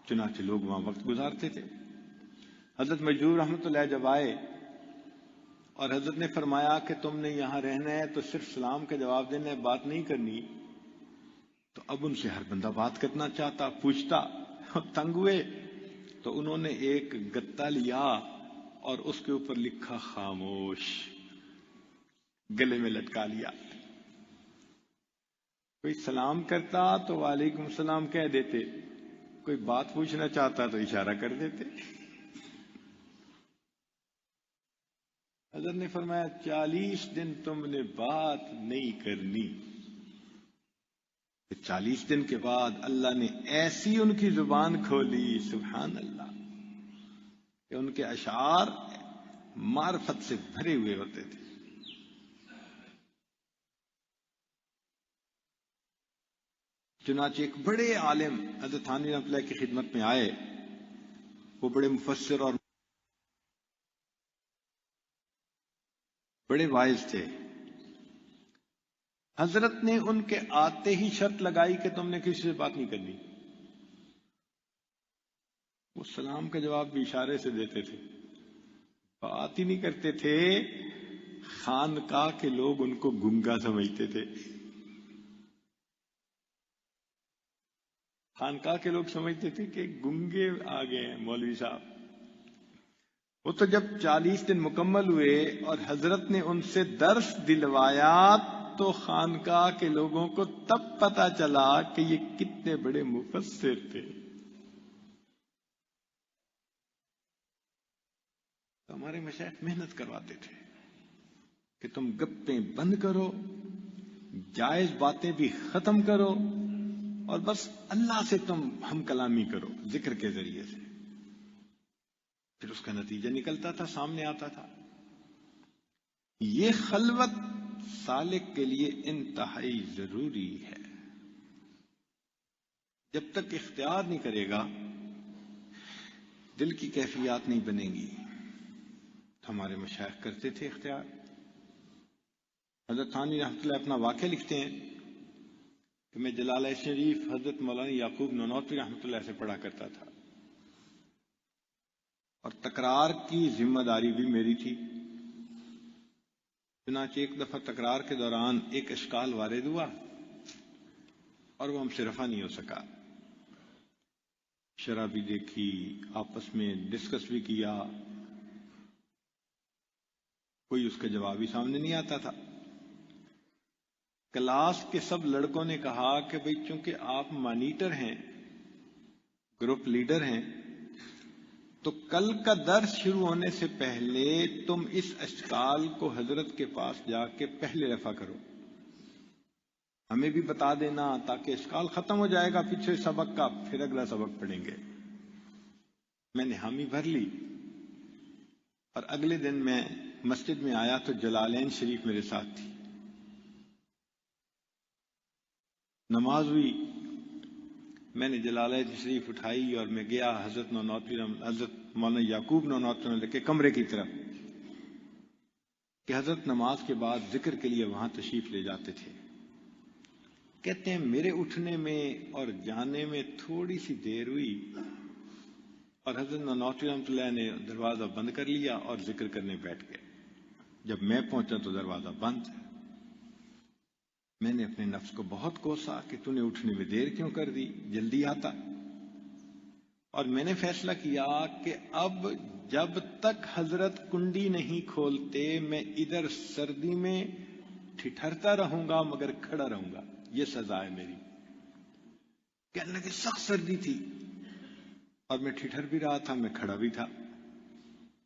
چنانچہ لوگ وہاں وقت گزارتے تھے۔ حضرت مجدور رحمۃ اللہ جب آئے اور حضرت نے فرمایا کہ تم نے یہاں رہنا ہے تو صرف سلام کا جواب دینا ہے، بات نہیں کرنی، تو اب ان سے ہر بندہ بات کرنا چاہتا، پوچھتا، تنگ ہوئے تو انہوں نے ایک گتا لیا اور اس کے اوپر لکھا خاموش، گلے میں لٹکا لیا۔ کوئی سلام کرتا تو وعلیکم السلام کہہ دیتے، کوئی بات پوچھنا چاہتا تو اشارہ کر دیتے۔ حضرت نے فرمایا 40 دن تم نے بات نہیں کرنی۔ 40 دن کے بعد اللہ نے ایسی ان کی زبان کھولی، سبحان اللہ، کہ ان کے اشعار معرفت سے بھرے ہوئے ہوتے تھے۔ چنانچہ ایک بڑے عالم حضرت تھانوی رحمۃ اللہ کی خدمت میں آئے، وہ بڑے مفسر اور بڑے واعظ تھے۔ حضرت نے ان کے آتے ہی شرط لگائی کہ تم نے کسی سے بات نہیں کرنی۔ وہ سلام کا جواب بھی اشارے سے دیتے تھے، بات ہی نہیں کرتے تھے۔ خانقاہ کے لوگ ان کو گنگا سمجھتے تھے۔ خانقاہ کے لوگ سمجھتے تھے کہ گنگے آ گئے ہیں مولوی صاحب۔ وہ تو جب 40 دن مکمل ہوئے اور حضرت نے ان سے درس دلوایا تو خانقاہ کے لوگوں کو تب پتہ چلا کہ یہ کتنے بڑے مفسر تھے۔ تو ہمارے مشائخ محنت کرواتے تھے کہ تم گپیں بند کرو، جائز باتیں بھی ختم کرو، اور بس اللہ سے تم ہم کلامی کرو ذکر کے ذریعے سے۔ پھر اس کا نتیجہ نکلتا تھا، سامنے آتا تھا۔ یہ خلوت سالک کے لیے انتہائی ضروری ہے۔ جب تک اختیار نہیں کرے گا دل کی کیفیات نہیں بنے گی۔ ہمارے مشائخ کرتے تھے اختیار۔ حضرت تھانوی رحمۃ اللہ اپنا واقعہ لکھتے ہیں کہ میں جلالہ شریف حضرت مولانا یعقوب نانوتوی رحمۃ اللہ سے پڑھا کرتا تھا، اور تکرار کی ذمہ داری بھی میری تھی۔ چنانچہ ایک دفعہ تکرار کے دوران ایک اشکال وارد ہوا اور وہ ہم سے رفع نہیں ہو سکا۔ شرح بھی دیکھی، آپس میں ڈسکس بھی کیا، کوئی اس کا جواب ہی سامنے نہیں آتا تھا۔ کلاس کے سب لڑکوں نے کہا کہ بھئی چونکہ آپ مانیٹر ہیں، گروپ لیڈر ہیں، تو کل کا درس شروع ہونے سے پہلے تم اس اشکال کو حضرت کے پاس جا کے پہلے رفع کرو، ہمیں بھی بتا دینا تاکہ اشکال ختم ہو جائے گا پچھلے سبق کا، پھر اگلا سبق پڑھیں گے۔ میں نے حامی بھر لی، اور اگلے دن میں مسجد میں آیا تو جلالین شریف میرے ساتھ تھی۔ نماز ہوئی، میں نے جلالین شریف اٹھائی اور میں گیا حضرت مولانا یعقوب نانوتوی کے کمرے کی طرف کہ حضرت نماز کے بعد ذکر کے لیے وہاں تشریف لے جاتے تھے۔ کہتے ہیں میرے اٹھنے میں اور جانے میں تھوڑی سی دیر ہوئی اور حضرت نانوتوی رحمۃ اللہ نے دروازہ بند کر لیا اور ذکر کرنے بیٹھ گئے۔ جب میں پہنچا تو دروازہ بند ہے۔ میں نے اپنے نفس کو بہت کوسا کہ تو نے اٹھنے میں دیر کیوں کر دی، جلدی آتا۔ اور میں نے فیصلہ کیا کہ اب جب تک حضرت کنڈی نہیں کھولتے میں ادھر سردی میں ٹھٹھرتا رہوں گا مگر کھڑا رہوں گا، یہ سزا ہے میری۔ کہنے لگے سخت سردی تھی اور میں ٹھٹھر بھی رہا تھا، میں کھڑا بھی تھا۔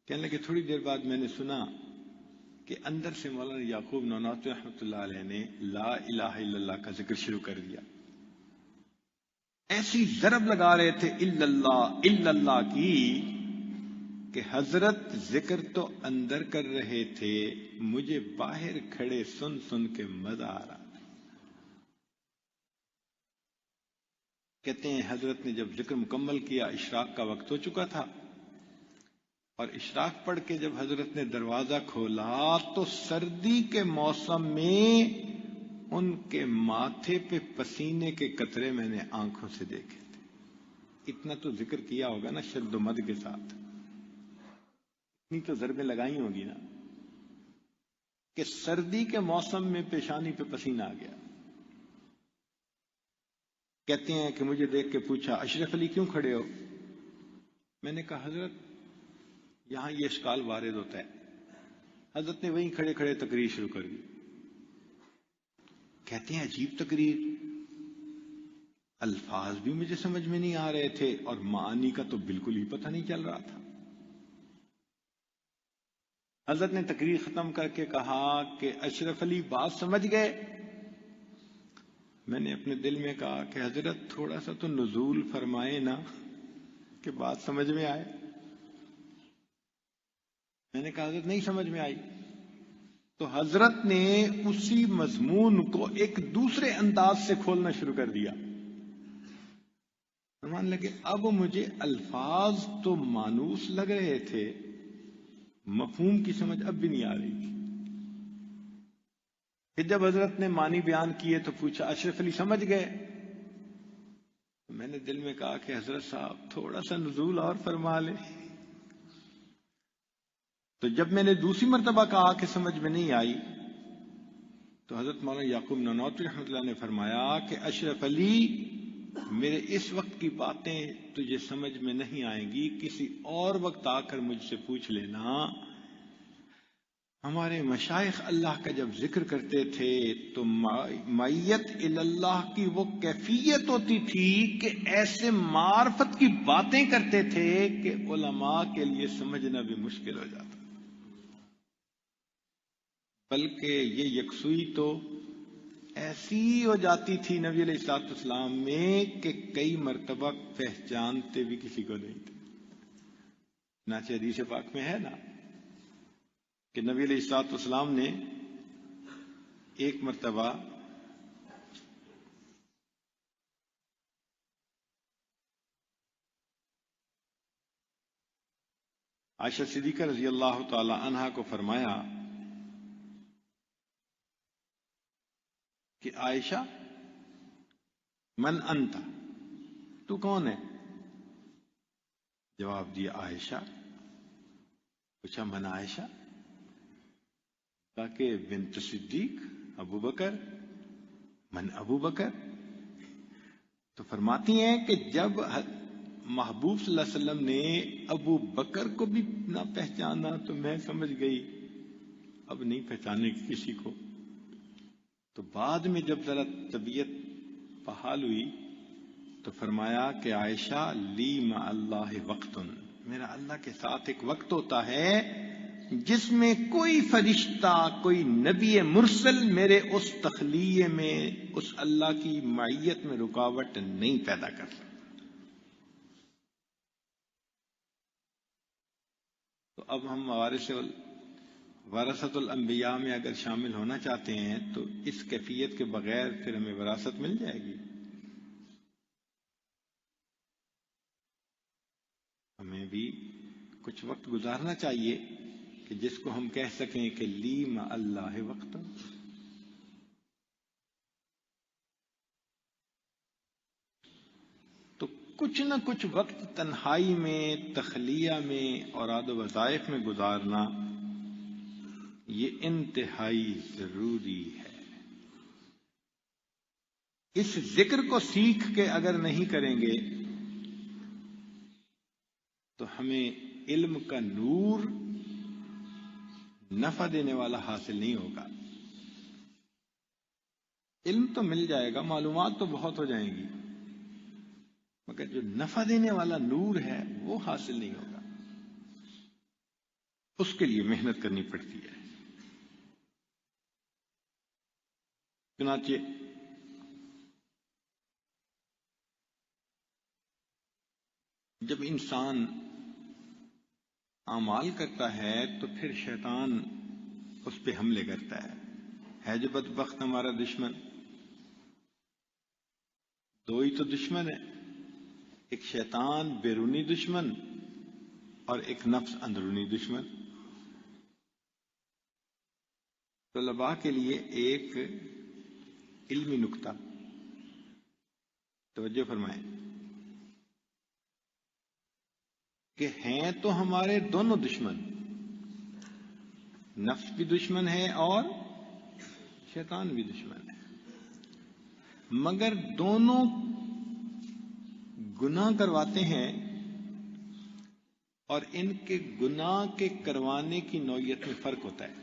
کہنے لگے تھوڑی دیر بعد میں نے سنا کہ اندر سے مولانا یعقوب نانوتوی رحمۃ اللہ علیہ نے لا الہ الا اللہ کا ذکر شروع کر دیا۔ ایسی ضرب لگا رہے تھے الا اللہ کی کہ حضرت ذکر تو اندر کر رہے تھے، مجھے باہر کھڑے سن سن کے مزہ آ رہا تھا۔ کہتے ہیں حضرت نے جب ذکر مکمل کیا، اشراق کا وقت ہو چکا تھا، اور اشراق پڑھ کے جب حضرت نے دروازہ کھولا تو سردی کے موسم میں ان کے ماتھے پہ پسینے کے قطرے میں نے آنکھوں سے دیکھے تھے۔ اتنا تو ذکر کیا ہوگا نا شد و مد کے ساتھ، اتنی تو ضربیں لگائی ہوگی نا کہ سردی کے موسم میں پیشانی پہ پسینہ آ گیا۔ کہتے ہیں کہ مجھے دیکھ کے پوچھا اشرف علی کیوں کھڑے ہو؟ میں نے کہا حضرت یہاں یہ اشکال وارد ہوتا ہے۔ حضرت نے وہیں کھڑے کھڑے تقریر شروع کر دی۔ کہتے ہیں عجیب تقریر، الفاظ بھی مجھے سمجھ میں نہیں آ رہے تھے اور معانی کا تو بالکل ہی پتہ نہیں چل رہا تھا۔ حضرت نے تقریر ختم کر کے کہا کہ اشرف علی بات سمجھ گئے؟ میں نے اپنے دل میں کہا کہ حضرت تھوڑا سا تو نزول فرمائے نا کہ بات سمجھ میں آئے۔ میں نے کہا حضرت نہیں سمجھ میں آئی، تو حضرت نے اسی مضمون کو ایک دوسرے انداز سے کھولنا شروع کر دیا۔ فرمان لگے اب مجھے الفاظ تو مانوس لگ رہے تھے، مفہوم کی سمجھ اب بھی نہیں آ رہی تھی۔ پھر جب حضرت نے معنی بیان کیے تو پوچھا اشرف علی سمجھ گئے؟ میں نے دل میں کہا کہ حضرت صاحب تھوڑا سا نزول اور فرما لیں۔ تو جب میں نے دوسری مرتبہ کہا کہ سمجھ میں نہیں آئی تو حضرت مولانا یعقوب نانوتوی رحمۃ اللہ نے فرمایا کہ اشرف علی میرے اس وقت کی باتیں تجھے سمجھ میں نہیں آئیں گی، کسی اور وقت آ کر مجھ سے پوچھ لینا۔ ہمارے مشائخ اللہ کا جب ذکر کرتے تھے تو معیت اللہ کی وہ کیفیت ہوتی تھی کہ ایسے معرفت کی باتیں کرتے تھے کہ علماء کے لیے سمجھنا بھی مشکل ہو جاتا، بلکہ یہ یکسوئی تو ایسی ہو جاتی تھی نبی علیہ الصلوۃ والسلام میں کہ کئی مرتبہ پہچانتے بھی کسی کو نہیں تھے۔ چنانچہ حدیث پاک میں ہے نا کہ نبی علیہ الصلوۃ والسلام نے ایک مرتبہ عائشہ صدیقہ رضی اللہ تعالی عنہا کو فرمایا کہ عائشہ من انت، تو کون ہے؟ جواب دیا عائشہ۔ پوچھا من عائشہ؟ کہا کہ بنت صدیق ابو بکر۔ من ابو بکر؟ تو فرماتی ہیں کہ جب محبوب صلی اللہ علیہ وسلم نے ابو بکر کو بھی نہ پہچانا تو میں سمجھ گئی اب نہیں پہچانے کسی کو۔ تو بعد میں جب ذرا طبیعت بحال ہوئی تو فرمایا کہ عائشہ لی مع اللہ وقت، میرا اللہ کے ساتھ ایک وقت ہوتا ہے جس میں کوئی فرشتہ، کوئی نبی مرسل میرے اس تخلیے میں، اس اللہ کی معیت میں رکاوٹ نہیں پیدا کر سکتا۔ تو اب ہم وراثت الانبیاء میں اگر شامل ہونا چاہتے ہیں تو اس کیفیت کے بغیر پھر ہمیں وراثت مل جائے گی؟ ہمیں بھی کچھ وقت گزارنا چاہیے کہ جس کو ہم کہہ سکیں کہ لی مع اللہ وقت۔ تو کچھ نہ کچھ وقت تنہائی میں، تخلیہ میں، اوراد و وظائف میں گزارنا یہ انتہائی ضروری ہے۔ اس ذکر کو سیکھ کے اگر نہیں کریں گے تو ہمیں علم کا نور نفع دینے والا حاصل نہیں ہوگا۔ علم تو مل جائے گا، معلومات تو بہت ہو جائیں گی، مگر جو نفع دینے والا نور ہے وہ حاصل نہیں ہوگا۔ اس کے لیے محنت کرنی پڑتی ہے۔ چنانچہ جب انسان اعمال کرتا ہے تو پھر شیطان اس پہ حملے کرتا ہے جو بدبخت ہمارا دشمن. دو ہی تو دشمن ہے، ایک شیطان بیرونی دشمن اور ایک نفس اندرونی دشمن. طلباء کے لیے ایک علمی نکتہ توجہ فرمائیں کہ ہیں تو ہمارے دونوں دشمن، نفس بھی دشمن ہے اور شیطان بھی دشمن ہے، مگر دونوں گناہ کرواتے ہیں اور ان کے گناہ کے کروانے کی نوعیت میں فرق ہوتا ہے.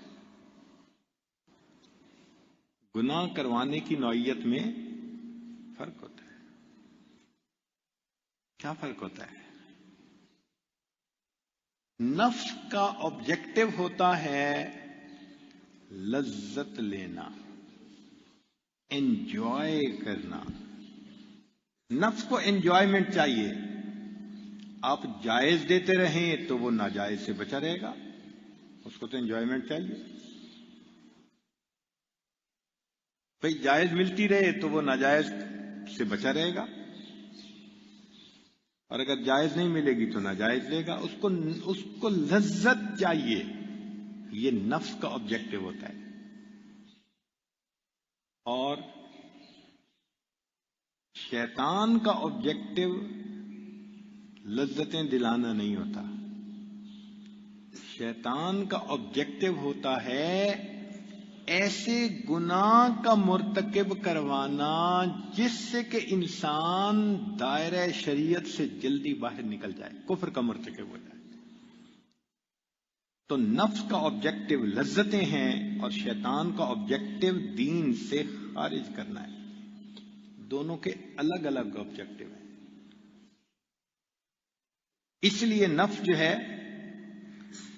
گناہ کروانے کی نوعیت میں فرق ہوتا ہے. کیا فرق ہوتا ہے؟ نفس کا آبجیکٹو ہوتا ہے لذت لینا، انجوائے کرنا. نفس کو انجوائمنٹ چاہیے. آپ جائز دیتے رہیں تو وہ ناجائز سے بچا رہے گا، اس کو تو انجوائمنٹ چاہیے. بھئی جائز ملتی رہے تو وہ ناجائز سے بچا رہے گا، اور اگر جائز نہیں ملے گی تو ناجائز لے گا. اس کو لذت چاہیے. یہ نفس کا آبجیکٹو ہوتا ہے. اور شیطان کا آبجیکٹو لذتیں دلانا نہیں ہوتا. شیطان کا آبجیکٹو ہوتا ہے ایسے گناہ کا مرتکب کروانا جس سے کہ انسان دائرہ شریعت سے جلدی باہر نکل جائے، کفر کا مرتکب ہو جائے. تو نفس کا آبجیکٹو لذتیں ہیں اور شیطان کا آبجیکٹو دین سے خارج کرنا ہے. دونوں کے الگ الگ آبجیکٹو ہیں. اس لیے نفس جو ہے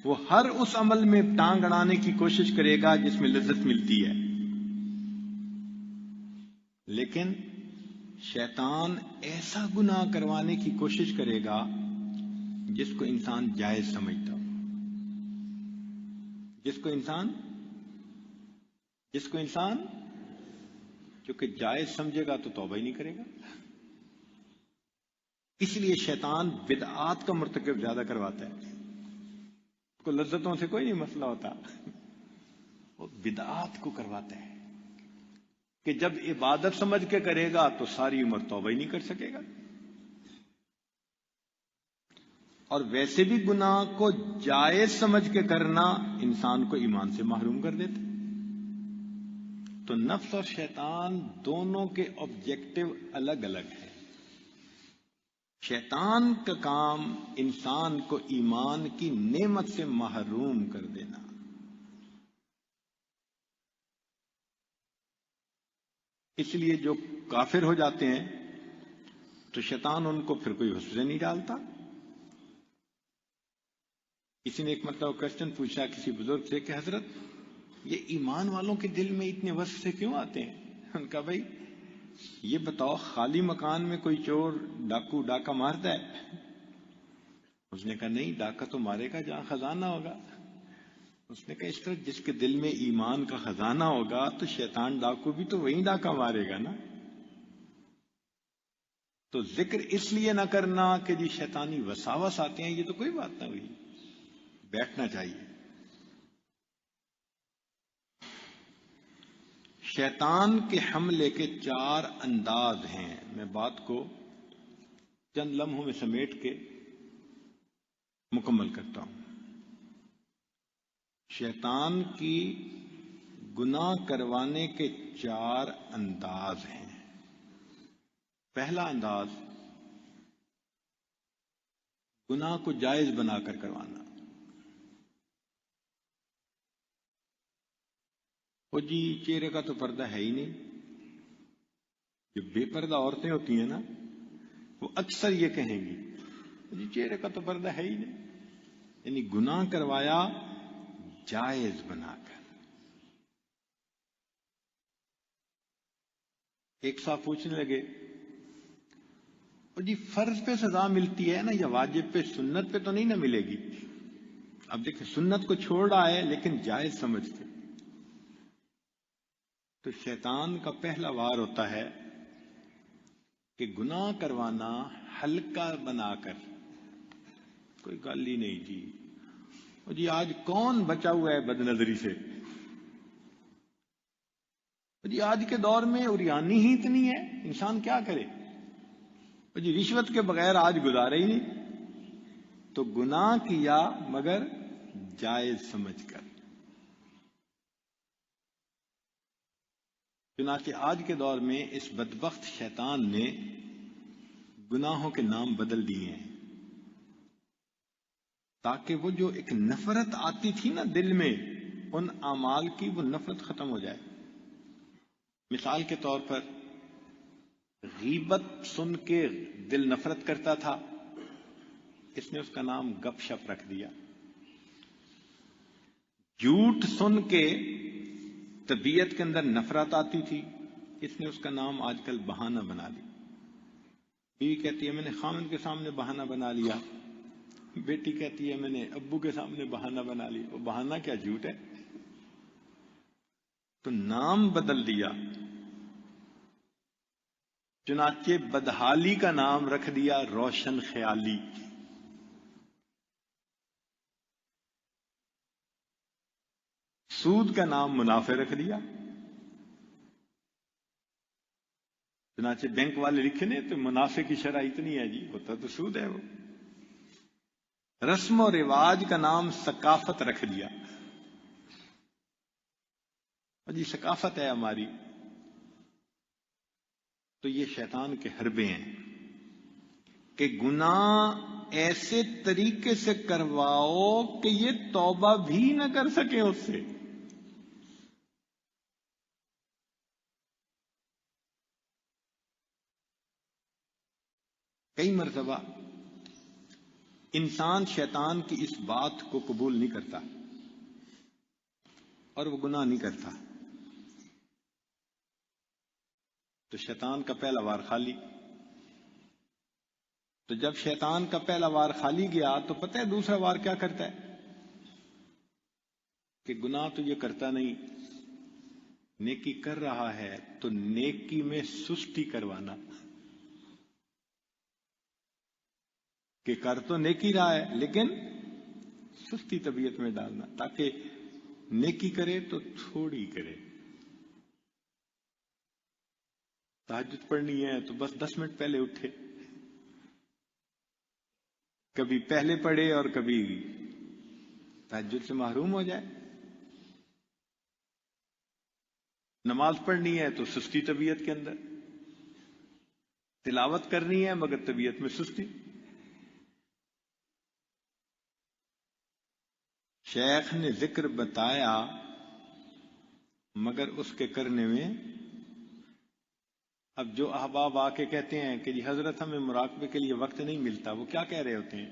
وہ ہر اس عمل میں ٹانگ اڑانے کی کوشش کرے گا جس میں لذت ملتی ہے، لیکن شیطان ایسا گناہ کروانے کی کوشش کرے گا جس کو انسان جائز سمجھتا ہو. جس کو انسان چونکہ جائز سمجھے گا تو توبہ ہی نہیں کرے گا. اس لیے شیطان بدعات کا مرتکب زیادہ کرواتا ہے. کو لذتوں سے کوئی نہیں مسئلہ ہوتا، وہ بدعات کو کرواتا ہے کہ جب عبادت سمجھ کے کرے گا تو ساری عمر توبہ ہی نہیں کر سکے گا. اور ویسے بھی گناہ کو جائز سمجھ کے کرنا انسان کو ایمان سے محروم کر دیتا. تو نفس اور شیطان دونوں کے آبجیکٹو الگ الگ ہیں. شیطان کا کام انسان کو ایمان کی نعمت سے محروم کر دینا. اس لیے جو کافر ہو جاتے ہیں تو شیطان ان کو پھر کوئی حسن نہیں ڈالتا. کسی نے ایک مرتبہ کوشچن پوچھا کسی بزرگ سے کہ حضرت یہ ایمان والوں کے دل میں اتنے وسوسے کیوں آتے ہیں؟ ان کا بھائی یہ بتاؤ خالی مکان میں کوئی چور ڈاکو ڈاکہ مارتا ہے؟ اس نے کہا نہیں، ڈاکہ تو مارے گا جہاں خزانہ ہوگا. اس نے کہا اس طرح جس کے دل میں ایمان کا خزانہ ہوگا تو شیطان ڈاکو بھی تو وہیں ڈاکہ مارے گا نا. تو ذکر اس لیے نہ کرنا کہ جی شیطانی وساوس آتے ہیں، یہ تو کوئی بات نہ ہوئی. بیٹھنا چاہیے. شیطان کے حملے کے 4 انداز ہیں. میں بات کو چند لمحوں میں سمیٹ کے مکمل کرتا ہوں. شیطان کی گناہ کروانے کے 4 انداز ہیں. پہلا انداز گناہ کو جائز بنا کر کروانا. وہ جی چہرے کا تو پردہ ہے ہی نہیں. جو بے پردہ عورتیں ہوتی ہیں نا وہ اکثر یہ کہیں گی جی چہرے کا تو پردہ ہے ہی نہیں. یعنی گناہ کروایا جائز بنا کر. ایک صاحب پوچھنے لگے جی فرض پہ سزا ملتی ہے نا یا واجب پہ، سنت پہ تو نہیں نہ ملے گی؟ اب دیکھیں سنت کو چھوڑ رہا ہے لیکن جائز سمجھتے. تو شیطان کا پہلا وار ہوتا ہے کہ گناہ کروانا ہلکا بنا کر، کوئی گل ہی نہیں جی، جی آج کون بچا ہوا ہے بد نظری سے، جی آج کے دور میں اوریانی ہی اتنی ہے، انسان کیا کرے، جی رشوت کے بغیر آج گزارے ہی نہیں. تو گناہ کیا مگر جائز سمجھ کر. چنانچہ آج کے دور میں اس بدبخت شیطان نے گناہوں کے نام بدل دیے ہیں تاکہ وہ جو ایک نفرت آتی تھی نا دل میں ان اعمال کی، وہ نفرت ختم ہو جائے. مثال کے طور پر غیبت سن کے دل نفرت کرتا تھا، اس نے اس کا نام گپ شپ رکھ دیا. جھوٹ سن کے طبیعت کے اندر نفرت آتی تھی، اس نے اس کا نام آج کل بہانہ بنا لیا. بیوی کہتی ہے میں نے خامن کے سامنے بہانہ بنا لیا، بیٹی کہتی ہے میں نے ابو کے سامنے بہانہ بنا لیا. وہ بہانہ کیا جھوٹ ہے؟ تو نام بدل دیا. چنانچہ بدحالی کا نام رکھ دیا روشن خیالی. سود کا نام منافع رکھ دیا. چنانچہ بینک والے لکھنے تو منافع کی شرح اتنی ہے جی، ہوتا تو سود ہے وہ. رسم و رواج کا نام ثقافت رکھ دیا. جی ثقافت ہے ہماری. تو یہ شیطان کے حربے ہیں کہ گناہ ایسے طریقے سے کرواؤ کہ یہ توبہ بھی نہ کر سکے اس سے. کئی مرتبہ انسان شیطان کی اس بات کو قبول نہیں کرتا اور وہ گناہ نہیں کرتا، تو شیطان کا پہلا وار خالی. تو جب شیطان کا پہلا وار خالی گیا تو پتہ ہے دوسرا وار کیا کرتا ہے کہ گناہ تو یہ کرتا نہیں، نیکی کر رہا ہے تو نیکی میں سستی کروانا، کہ کر تو نیکی رہا ہے لیکن سستی طبیعت میں ڈالنا تاکہ نیکی کرے تو تھوڑی کرے. تہجد پڑھنی ہے تو بس 10 منٹ پہلے اٹھے، کبھی پہلے پڑھے اور کبھی تہجد سے محروم ہو جائے. نماز پڑھنی ہے تو سستی طبیعت کے اندر، تلاوت کرنی ہے مگر طبیعت میں سستی. شیخ نے ذکر بتایا مگر اس کے کرنے میں، اب جو احباب آ کے کہتے ہیں کہ جی حضرت ہمیں مراقبے کے لیے وقت نہیں ملتا، وہ کیا کہہ رہے ہوتے ہیں؟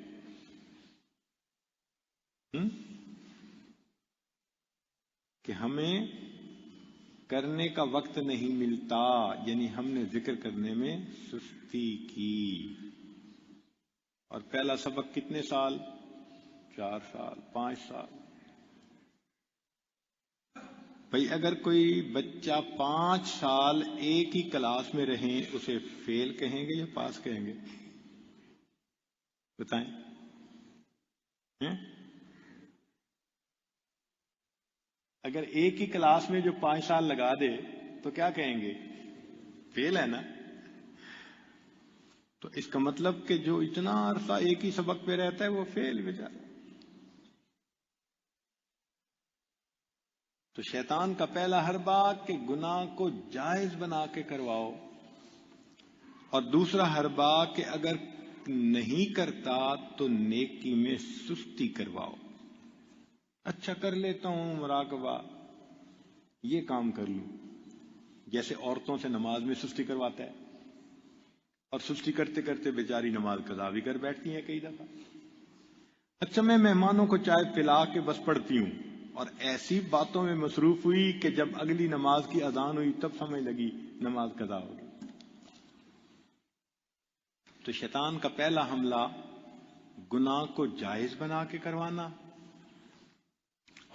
کہ ہمیں کرنے کا وقت نہیں ملتا، یعنی ہم نے ذکر کرنے میں سستی کی. اور پہلا سبق کتنے سال؟ 4 سال 5 سال. بھئی اگر کوئی بچہ 5 سال ایک ہی کلاس میں رہیں اسے فیل کہیں گے یا پاس کہیں گے؟ بتائیں. اگر ایک ہی کلاس میں جو 5 سال لگا دے تو کیا کہیں گے؟ فیل ہے نا. تو اس کا مطلب کہ جو اتنا عرصہ ایک ہی سبق پہ رہتا ہے وہ فیل بیچارہ. تو شیطان کا پہلا حربہ کہ گناہ کو جائز بنا کے کرواؤ، اور دوسرا حربہ کہ اگر نہیں کرتا تو نیکی میں سستی کرواؤ. اچھا کر لیتا ہوں مراقبہ، یہ کام کر لوں. جیسے عورتوں سے نماز میں سستی کرواتا ہے، اور سستی کرتے کرتے بیچاری نماز قضا بھی کر بیٹھتی ہیں کئی دفعہ. اچھا میں مہمانوں کو چائے پلا کے بس پڑھتی ہوں، اور ایسی باتوں میں مصروف ہوئی کہ جب اگلی نماز کی اذان ہوئی تب سمجھ لگی نماز قضا ہو گئی. تو شیطان کا پہلا حملہ گناہ کو جائز بنا کے کروانا،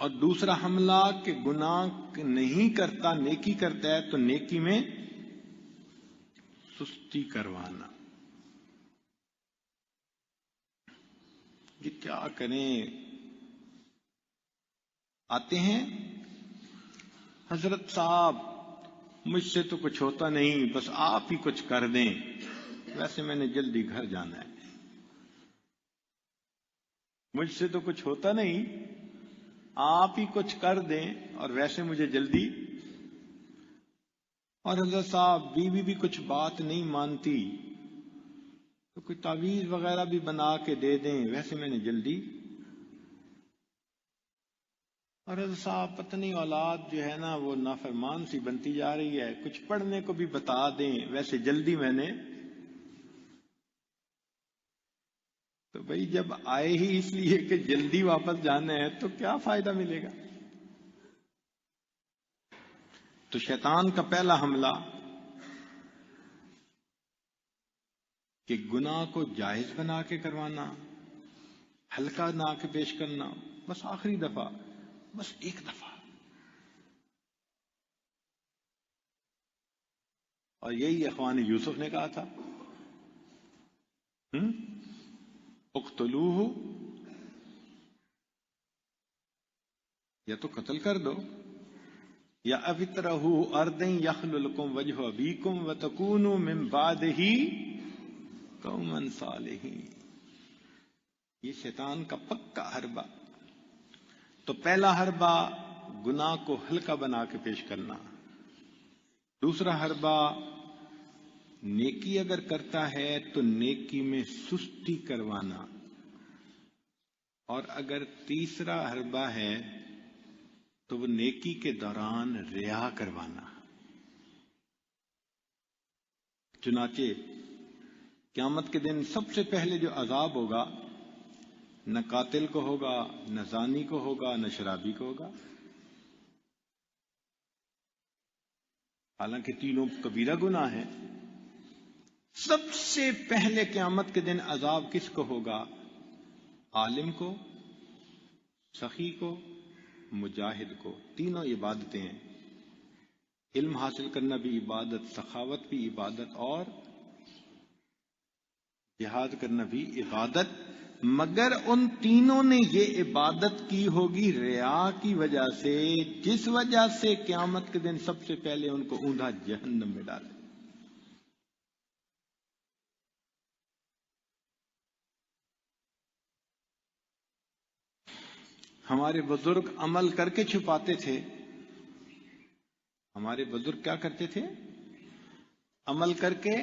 اور دوسرا حملہ کہ گناہ نہیں کرتا نیکی کرتا ہے تو نیکی میں سستی کروانا. یہ کیا کریں؟ آتے ہیں حضرت صاحب مجھ سے تو کچھ ہوتا نہیں، بس آپ ہی کچھ کر دیں، ویسے میں نے جلدی گھر جانا ہے. مجھ سے تو کچھ ہوتا نہیں، آپ ہی کچھ کر دیں اور ویسے مجھے جلدی. اور حضرت صاحب بیوی بھی کچھ بات نہیں مانتی تو کوئی تعویذ وغیرہ بھی بنا کے دے دیں، ویسے میں نے جلدی. اور حضرت صاحب پتہ نہیں اولاد جو ہے نا وہ نافرمان سی بنتی جا رہی ہے، کچھ پڑھنے کو بھی بتا دیں، ویسے جلدی میں نے. تو بھئی جب آئے ہی اس لیے کہ جلدی واپس جانا ہے تو کیا فائدہ ملے گا؟ تو شیطان کا پہلا حملہ کہ گناہ کو جائز بنا کے کروانا، ہلکا نہ کے پیش کرنا، بس آخری دفعہ، بس ایک دفعہ. اور یہی اخوان یوسف نے کہا تھا اقتلوہ، یا تو قتل کر دو یا ابترہ اردن یخل لکم وجہ ابیکم وتکونوا من بعدہ قوما صالحین. یہ شیطان کا پکا حربہ. تو پہلا حربہ گناہ کو ہلکا بنا کے پیش کرنا، دوسرا حربہ نیکی اگر کرتا ہے تو نیکی میں سستی کروانا، اور اگر تیسرا حربہ ہے تو وہ نیکی کے دوران ریا کروانا. چنانچہ قیامت کے دن سب سے پہلے جو عذاب ہوگا نہ قاتل کو ہوگا، نہ زانی کو ہوگا، نہ شرابی کو ہوگا. حالانکہ تینوں کبیرہ گناہ ہیں. سب سے پہلے قیامت کے دن عذاب کس کو ہوگا؟ عالم کو، سخی کو، مجاہد کو. تینوں عبادتیں ہیں. علم حاصل کرنا بھی عبادت، سخاوت بھی عبادت، اور جہاد کرنا بھی عبادت. مگر ان تینوں نے یہ عبادت کی ہوگی ریا کی وجہ سے، جس وجہ سے قیامت کے دن سب سے پہلے ان کو اوندا جہنم میں ڈالے. ہمارے بزرگ عمل کر کے چھپاتے تھے. ہمارے بزرگ کیا کرتے تھے؟ عمل کر کے،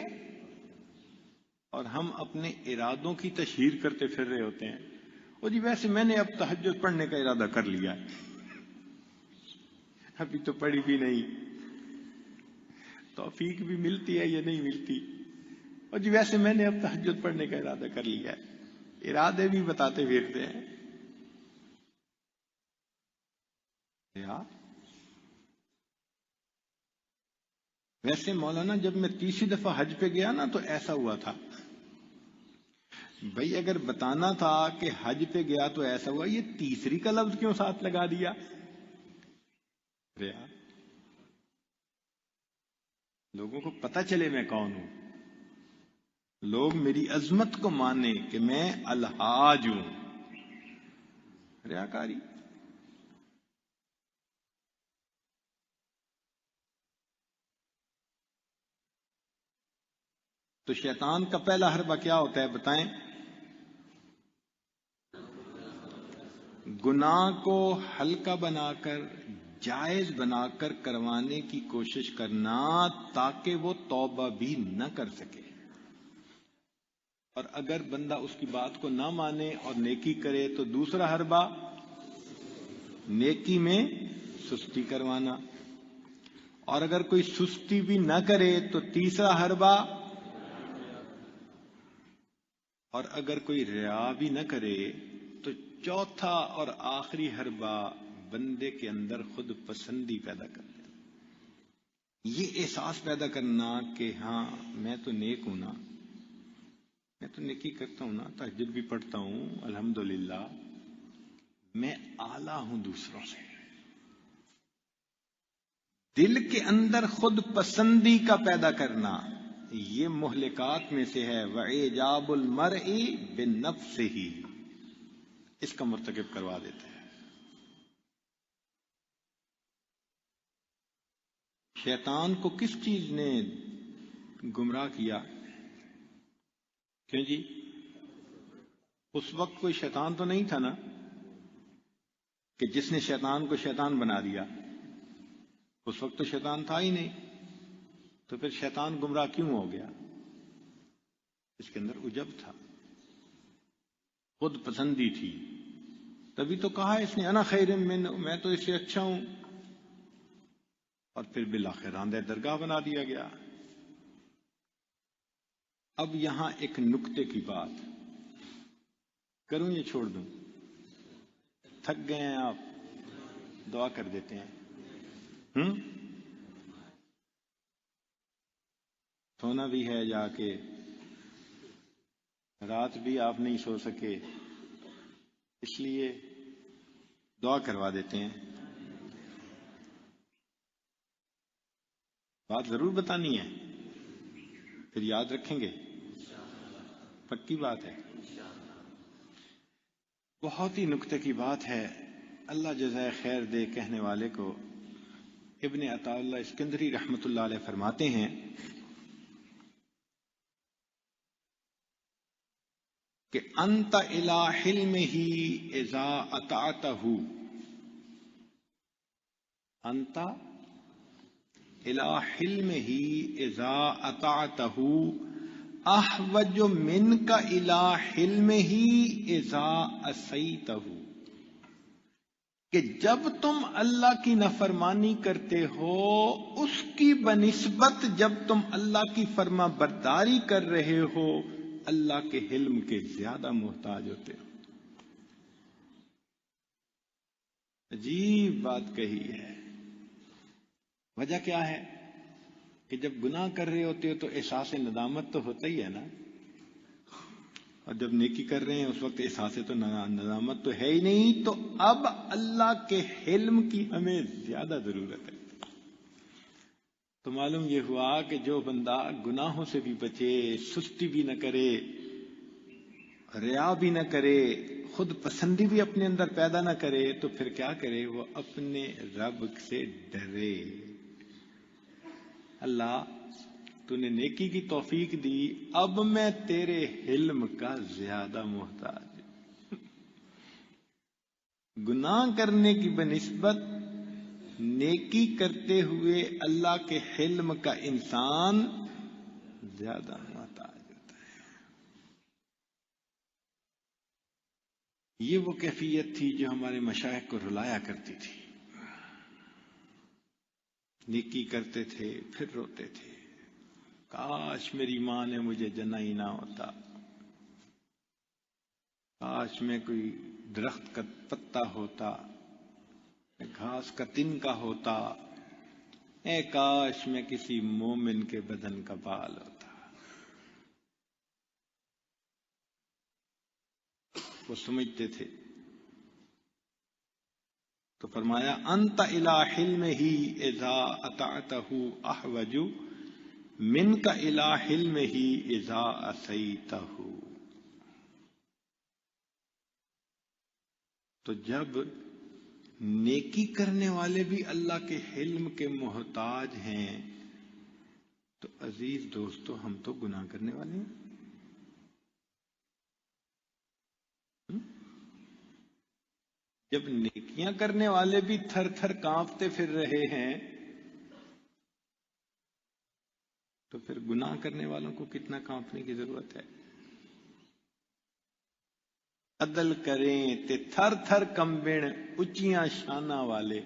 اور ہم اپنے ارادوں کی تشہیر کرتے پھر رہے ہوتے ہیں. اور جی ویسے میں نے اب تہجد پڑھنے کا ارادہ کر لیا ہے، ابھی تو پڑھی بھی نہیں، توفیق بھی ملتی ہے یا نہیں ملتی. اور جی ویسے میں نے اب تہجد پڑھنے کا ارادہ کر لیا ہے، ارادے بھی بتاتے پھرتے ہیں. ویسے مولانا جب میں تیسری دفعہ حج پہ گیا نا تو ایسا ہوا تھا. بھئی اگر بتانا تھا کہ حج پہ گیا تو ایسا ہوا، یہ تیسری کا لفظ کیوں ساتھ لگا دیا؟ لوگوں کو پتہ چلے میں کون ہوں، لوگ میری عظمت کو مانے کہ میں الحاج ہوں. ریاکاری. تو شیطان کا پہلا حربہ کیا ہوتا ہے بتائیں؟ گناہ کو ہلکا بنا کر، جائز بنا کر کروانے کی کوشش کرنا تاکہ وہ توبہ بھی نہ کر سکے. اور اگر بندہ اس کی بات کو نہ مانے اور نیکی کرے تو دوسرا حربہ نیکی میں سستی کروانا. اور اگر کوئی سستی بھی نہ کرے تو تیسرا حربہ، اور اگر کوئی ریا بھی نہ کرے تو چوتھا اور آخری حربہ بندے کے اندر خود پسندی پیدا کرنا. یہ احساس پیدا کرنا کہ ہاں میں تو نیک ہوں نا، میں تو نیکی کرتا ہوں نا، تہجد بھی پڑھتا ہوں الحمدللہ، میں اعلیٰ ہوں دوسروں سے. دل کے اندر خود پسندی کا پیدا کرنا یہ مہلکات میں سے ہے. وَإِعْجَابُ الْمَرْءِ بِنَفْسِهِ، اس کا مرتکب کروا دیتا ہے. شیطان کو کس چیز نے گمراہ کیا؟ کیوں جی؟ اس وقت کوئی شیطان تو نہیں تھا نا کہ جس نے شیطان کو شیطان بنا دیا. اس وقت تو شیطان تھا ہی نہیں، تو پھر شیطان گمراہ کیوں ہو گیا؟ اس کے اندر عجب تھا، خود پسندی تھی. تبھی تو کہا اس نے انا خیر من، میں تو اس سے اچھا ہوں. اور پھر بالآخر راندہ درگاہ بنا دیا گیا. اب یہاں ایک نکتے کی بات کروں یا چھوڑ دوں؟ تھک گئے ہیں آپ؟ دعا کر دیتے ہیں. سونا بھی ہے، جا کے رات بھی آپ نہیں سو سکے، اس لیے دعا کروا دیتے ہیں. بات ضرور بتانی ہے، پھر یاد رکھیں گے. پکی بات ہے، بہت ہی نکتے کی بات ہے. اللہ جزائے خیر دے کہنے والے کو. ابن عطا اللہ اسکندری رحمۃ اللہ علیہ فرماتے ہیں کہ انت الی حلمہ اذا اطعتہ، انت الی حلمہ اذا اطعتہ احوج منک الی حلمہ اذا عصیتہ، کہ جب تم اللہ کی نافرمانی کرتے ہو اس کی بنسبت جب تم اللہ کی فرما برداری کر رہے ہو اللہ کے حلم کے زیادہ محتاج ہوتے ہو. عجیب بات کہی ہے. وجہ کیا ہے کہ جب گناہ کر رہے ہوتے ہو تو احساس ندامت تو ہوتا ہی ہے نا، اور جب نیکی کر رہے ہیں اس وقت احساس تو ندامت تو ہے ہی نہیں. تو اب اللہ کے حلم کی ہمیں زیادہ ضرورت ہے. تو معلوم یہ ہوا کہ جو بندہ گناہوں سے بھی بچے، سستی بھی نہ کرے، ریا بھی نہ کرے، خود پسندی بھی اپنے اندر پیدا نہ کرے، تو پھر کیا کرے؟ وہ اپنے رب سے ڈرے. اللہ تو نے نیکی کی توفیق دی، اب میں تیرے حلم کا زیادہ محتاج ہوں. گناہ کرنے کی بنسبت نیکی کرتے ہوئے اللہ کے حلم کا انسان زیادہ محتاج ہوتا ہے. یہ وہ کیفیت تھی جو ہمارے مشائخ کو رلایا کرتی تھی. نیکی کرتے تھے پھر روتے تھے، کاش میری ماں نے مجھے جنا ہی نہ ہوتا، کاش میں کوئی درخت کا پتا ہوتا، گھاس کا تنکا ہوتا، اے کاش میں کسی مومن کے بدن کا بال ہوتا. وہ سمجھتے تھے. تو فرمایا انت الی حلمہ اذا اطعتہ احوج منک الی حلمہ اذا عصیتہ. تو جب نیکی کرنے والے بھی اللہ کے حلم کے محتاج ہیں تو عزیز دوستو ہم تو گناہ کرنے والے ہیں. جب نیکیاں کرنے والے بھی تھر تھر کانپتے پھر رہے ہیں تو پھر گناہ کرنے والوں کو کتنا کانپنے کی ضرورت ہے. عدل کریں تے تھر تھر کمبن اونچیاں شاناں والے.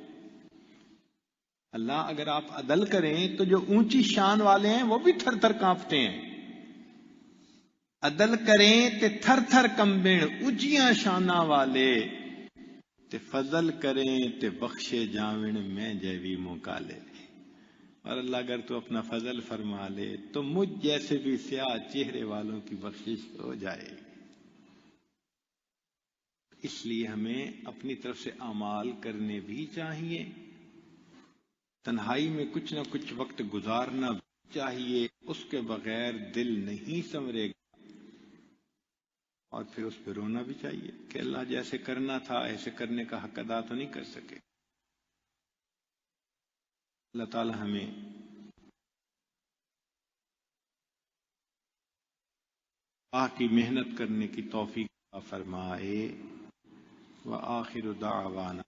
اللہ اگر آپ عدل کریں تو جو اونچی شان والے ہیں وہ بھی تھر تھر کانپتے ہیں. عدل کریں تے تھر تھر کمبن اونچیاں شاناں والے، تے فضل کریں تے بخشے جاون میں جیوی موکالے. اور اللہ اگر تو اپنا فضل فرما لے تو مجھ جیسے بھی سیاہ چہرے والوں کی بخشش ہو جائے. اس لیے ہمیں اپنی طرف سے اعمال کرنے بھی چاہیے، تنہائی میں کچھ نہ کچھ وقت گزارنا بھی چاہیے، اس کے بغیر دل نہیں سنورے گا، اور پھر اس پہ رونا بھی چاہیے کہ اللہ جیسے کرنا تھا ایسے کرنے کا حق ادا تو نہیں کر سکے۔ اللہ تعالی ہمیں کی محنت کرنے کی توفیق فرمائے۔ وآخر دعوانا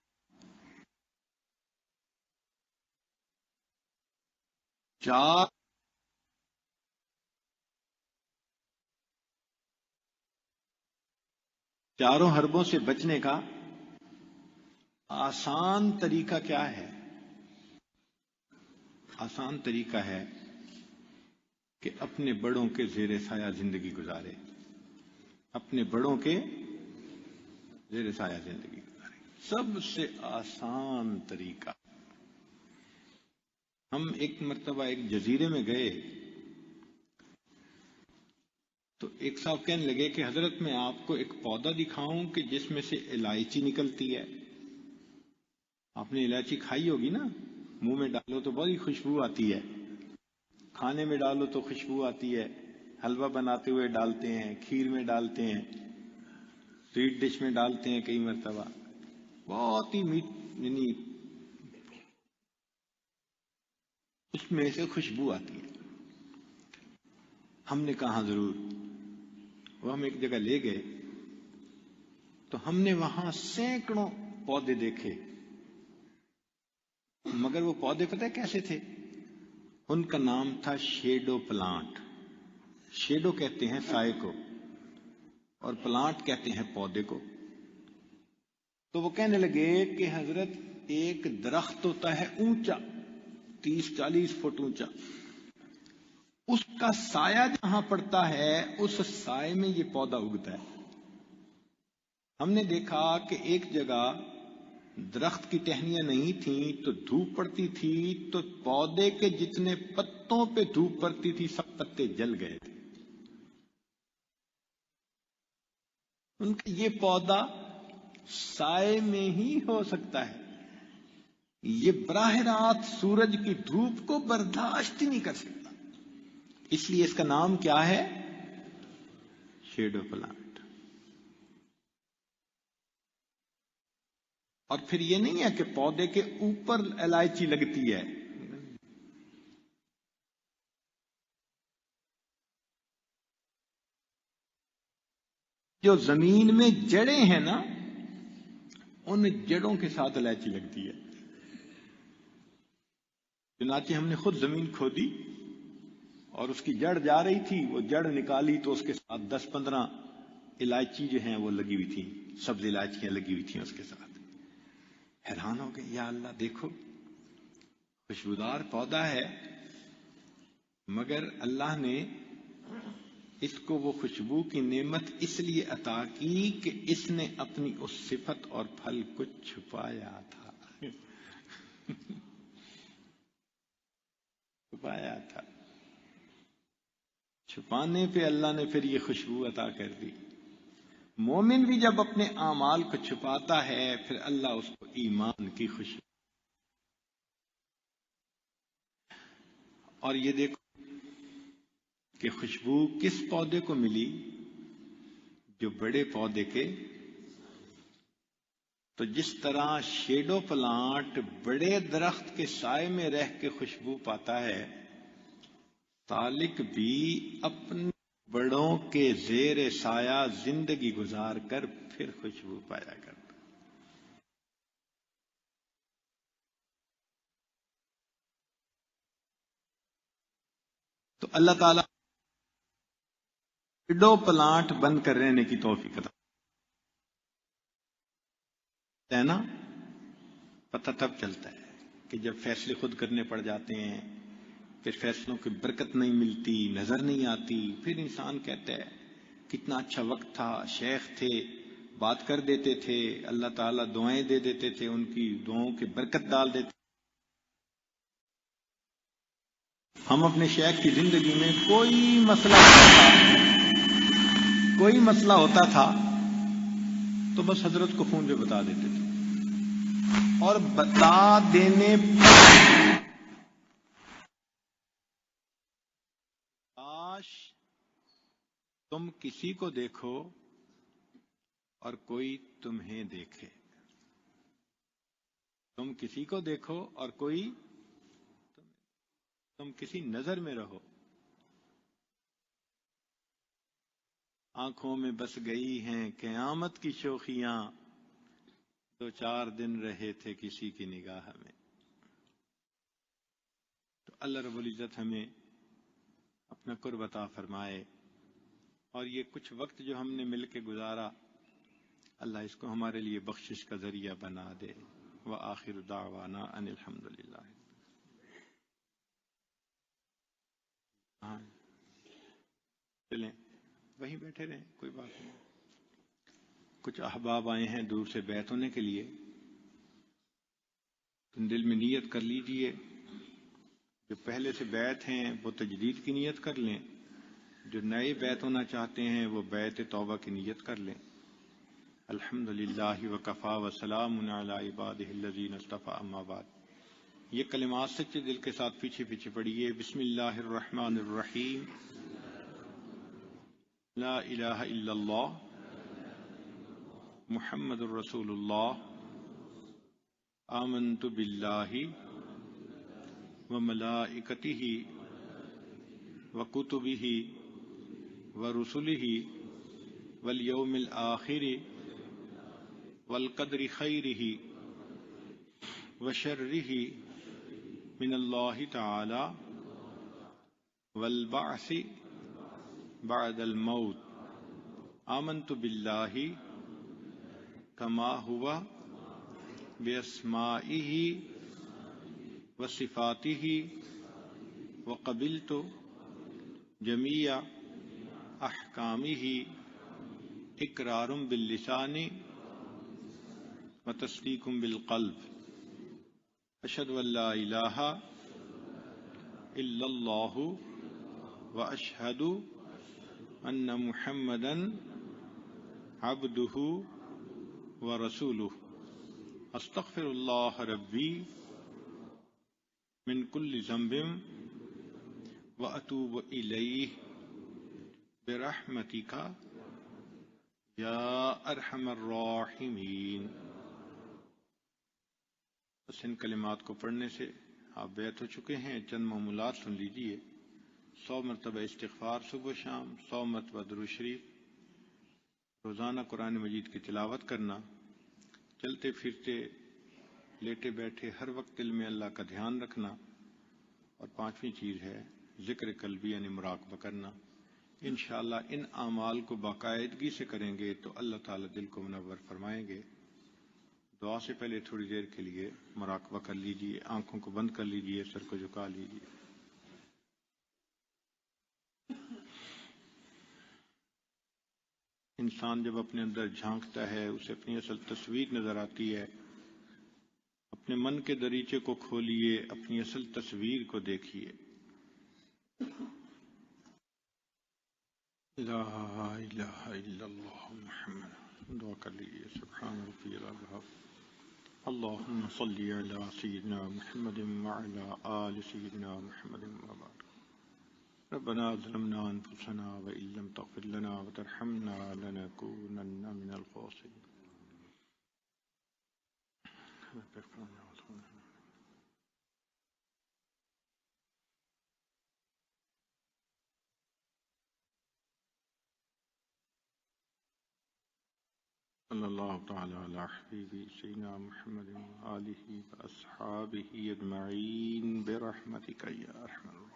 چاروں حربوں سے بچنے کا آسان طریقہ کیا ہے؟ آسان طریقہ ہے کہ اپنے بڑوں کے زیر سایہ زندگی گزارے، اپنے بڑوں کے زیر سایہ زندگی گزارے، سب سے آسان طریقہ۔ ہم ایک مرتبہ ایک جزیرے میں گئے تو ایک صاحب کہنے لگے کہ حضرت میں آپ کو ایک پودا دکھاؤں کہ جس میں سے الائچی نکلتی ہے۔ آپ نے الائچی کھائی ہوگی نا، منہ میں ڈالو تو بڑی خوشبو آتی ہے، کھانے میں ڈالو تو خوشبو آتی ہے، حلوہ بناتے ہوئے ڈالتے ہیں، کھیر میں ڈالتے ہیں، سویٹ ڈش میں ڈالتے ہیں، کئی مرتبہ بہت ہی یعنی اس میں سے خوشبو آتی ہے۔ ہم نے کہا ضرور، وہ ہم ایک جگہ لے گئے تو ہم نے وہاں سینکڑوں پودے دیکھے، مگر وہ پودے پتہ کیسے تھے؟ ان کا نام تھا شیڈو پلانٹ۔ شیڈو کہتے ہیں سائے کو، اور پلانٹ کہتے ہیں پودے کو۔ تو وہ کہنے لگے کہ حضرت ایک درخت ہوتا ہے اونچا، 30-40 فٹ اونچا، اس کا سایہ جہاں پڑتا ہے اس سائے میں یہ پودا اگتا ہے۔ ہم نے دیکھا کہ ایک جگہ درخت کی ٹہنیاں نہیں تھیں تو دھوپ پڑتی تھی، تو پودے کے جتنے پتوں پہ دھوپ پڑتی تھی سب پتے جل گئے تھے۔ ان کا یہ پودا سائے میں ہی ہو سکتا ہے، یہ براہ راست سورج کی دھوپ کو برداشت ہی نہیں کر سکتا، اس لیے اس کا نام کیا ہے؟ Shadow plant. اور پھر یہ نہیں ہے کہ پودے کے اوپر الائچی لگتی ہے، جو زمین میں جڑیں ہیں نا ان جڑوں کے ساتھ الائچی لگتی ہے۔ چنانچہ ہم نے خود زمین کھودی اور اس کی جڑ جا رہی تھی، وہ جڑ نکالی تو اس کے ساتھ 10-15 الائچی جو ہیں وہ لگی ہوئی تھی، سبز الائچیاں لگی ہوئی تھیں اس کے ساتھ۔ حیران ہو گئے، یا اللہ دیکھو خوشبودار پودا ہے، مگر اللہ نے اس کو وہ خوشبو کی نعمت اس لیے عطا کی کہ اس نے اپنی اس صفت اور پھل کو چھپایا تھا چھپایا تھا۔ چھپانے پہ اللہ نے پھر یہ خوشبو عطا کر دی۔ مومن بھی جب اپنے اعمال کو چھپاتا ہے پھر اللہ اس کو ایمان کی خوشبو۔ اور یہ دیکھو کہ خوشبو کس پودے کو ملی؟ جو بڑے پودے کے۔ تو جس طرح شیڈو پلانٹ بڑے درخت کے سائے میں رہ کے خوشبو پاتا ہے، سالک بھی اپنے بڑوں کے زیر سایہ زندگی گزار کر پھر خوشبو پایا کرتا۔ تو اللہ تعالیٰ شیڈو پلانٹ بند کر رہنے کی توفیق عطا ہے نا۔ پتہ تب چلتا ہے کہ جب فیصلے خود کرنے پڑ جاتے ہیں، پھر فیصلوں کی برکت نہیں ملتی، نظر نہیں آتی، پھر انسان کہتا ہے کتنا اچھا وقت تھا، شیخ تھے بات کر دیتے تھے، اللہ تعالیٰ دعائیں دے دیتے تھے، ان کی دعاؤں کی برکت ڈال دیتے۔ ہم اپنے شیخ کی زندگی میں کوئی مسئلہ ہوتا تھا تو تو بس حضرت کو فون پہ بتا دیتے تھے، اور بتا دینے کاش تم کسی کو دیکھو اور کوئی تمہیں دیکھے، تم کسی کو دیکھو اور کوئی تم کسی نظر میں رہو. آنکھوں میں بس گئی ہیں قیامت کی شوخیاں، 2-4 دن رہے تھے کسی کی نگاہ میں. تو اللہ رب العزت ہمیں اپنا قرب عطا فرمائے، اور یہ کچھ وقت جو ہم نے مل کے گزارا، اللہ اس کو ہمارے لیے بخشش کا ذریعہ بنا دے. وآخر دعوانا ان الحمدللہ. ہاں چلیں وہیں بیٹھے رہیں، کوئی بات نہیں. کچھ احباب آئے ہیں دور سے بیعت ہونے کے لیے، تم دل میں نیت کر لیجئے. جو پہلے سے بیعت ہیں وہ تجدید کی نیت کر لیں، جو نئے بیعت ہونا چاہتے ہیں وہ بیعت توبہ کی نیت کر لیں. الحمدللہ وکفا وسلام علی عبادہ الذین اصطفی. اما بعد، یہ کلمات سچے دل کے ساتھ پیچھے پیچھے پڑھیے. بسم اللہ الرحمن الرحیم. لا الہ الا اللہ محمد الرسول اللہ. آمنت باللہ وملائکتہ وکتبہ ورسلہ والیوم الآخر والقدر خیرہ وشرہ من اللہ تعالی والبعث بعد الموت. آمنت باللہ کما ہوا باسمائہ وصفاتہ وقبلت جمیع احکامہ اقرار باللسان وتصدیق بالقلب. اشہد ان لا الہ الا اللہ واشہد ان محمدا عبدہ ورسولہ. استغفر اللہ ربی من کل ذنب واتوب الیہ برحمتک یا ارحم الراحمین. بس ان کلمات کو پڑھنے سے آپ بیعت ہو چکے ہیں. چند معمولات سن لیجئے. 100 مرتبہ استغفار صبح شام، 100 مرتبہ درود شریف، روزانہ قرآن مجید کی تلاوت کرنا، چلتے پھرتے لیٹے بیٹھے ہر وقت دل میں اللہ کا دھیان رکھنا، اور 5ویں چیز ہے ذکر قلبی یعنی مراقبہ کرنا. انشاءاللہ ان اعمال کو باقاعدگی سے کریں گے تو اللہ تعالیٰ دل کو منور فرمائیں گے. دعا سے پہلے تھوڑی دیر کے لیے مراقبہ کر لیجئے. آنکھوں کو بند کر لیجئے، سر کو جھکا لیجئے. انسان جب اپنے اندر جھانکتا ہے اسے اپنی اصل تصویر نظر آتی ہے. اپنے من کے دریچے کو کھولیے، اپنی اصل تصویر کو دیکھیے. لا الہ الا اللہ محمد. دعا کر لیجئے. سبحان ربی العظیم. اللہم صلی علی سیدنا محمد وعلی آل سیدنا محمد وبارک. ربنا ظلمنا انفسنا وان لم تغفر لنا وترحمنا لنكونن من الخاسرين. صلی اللہ تعالی علی حبیبی سیدنا محمد وآلہ واصحابہ اجمعین برحمتک یا ارحم الراحمین.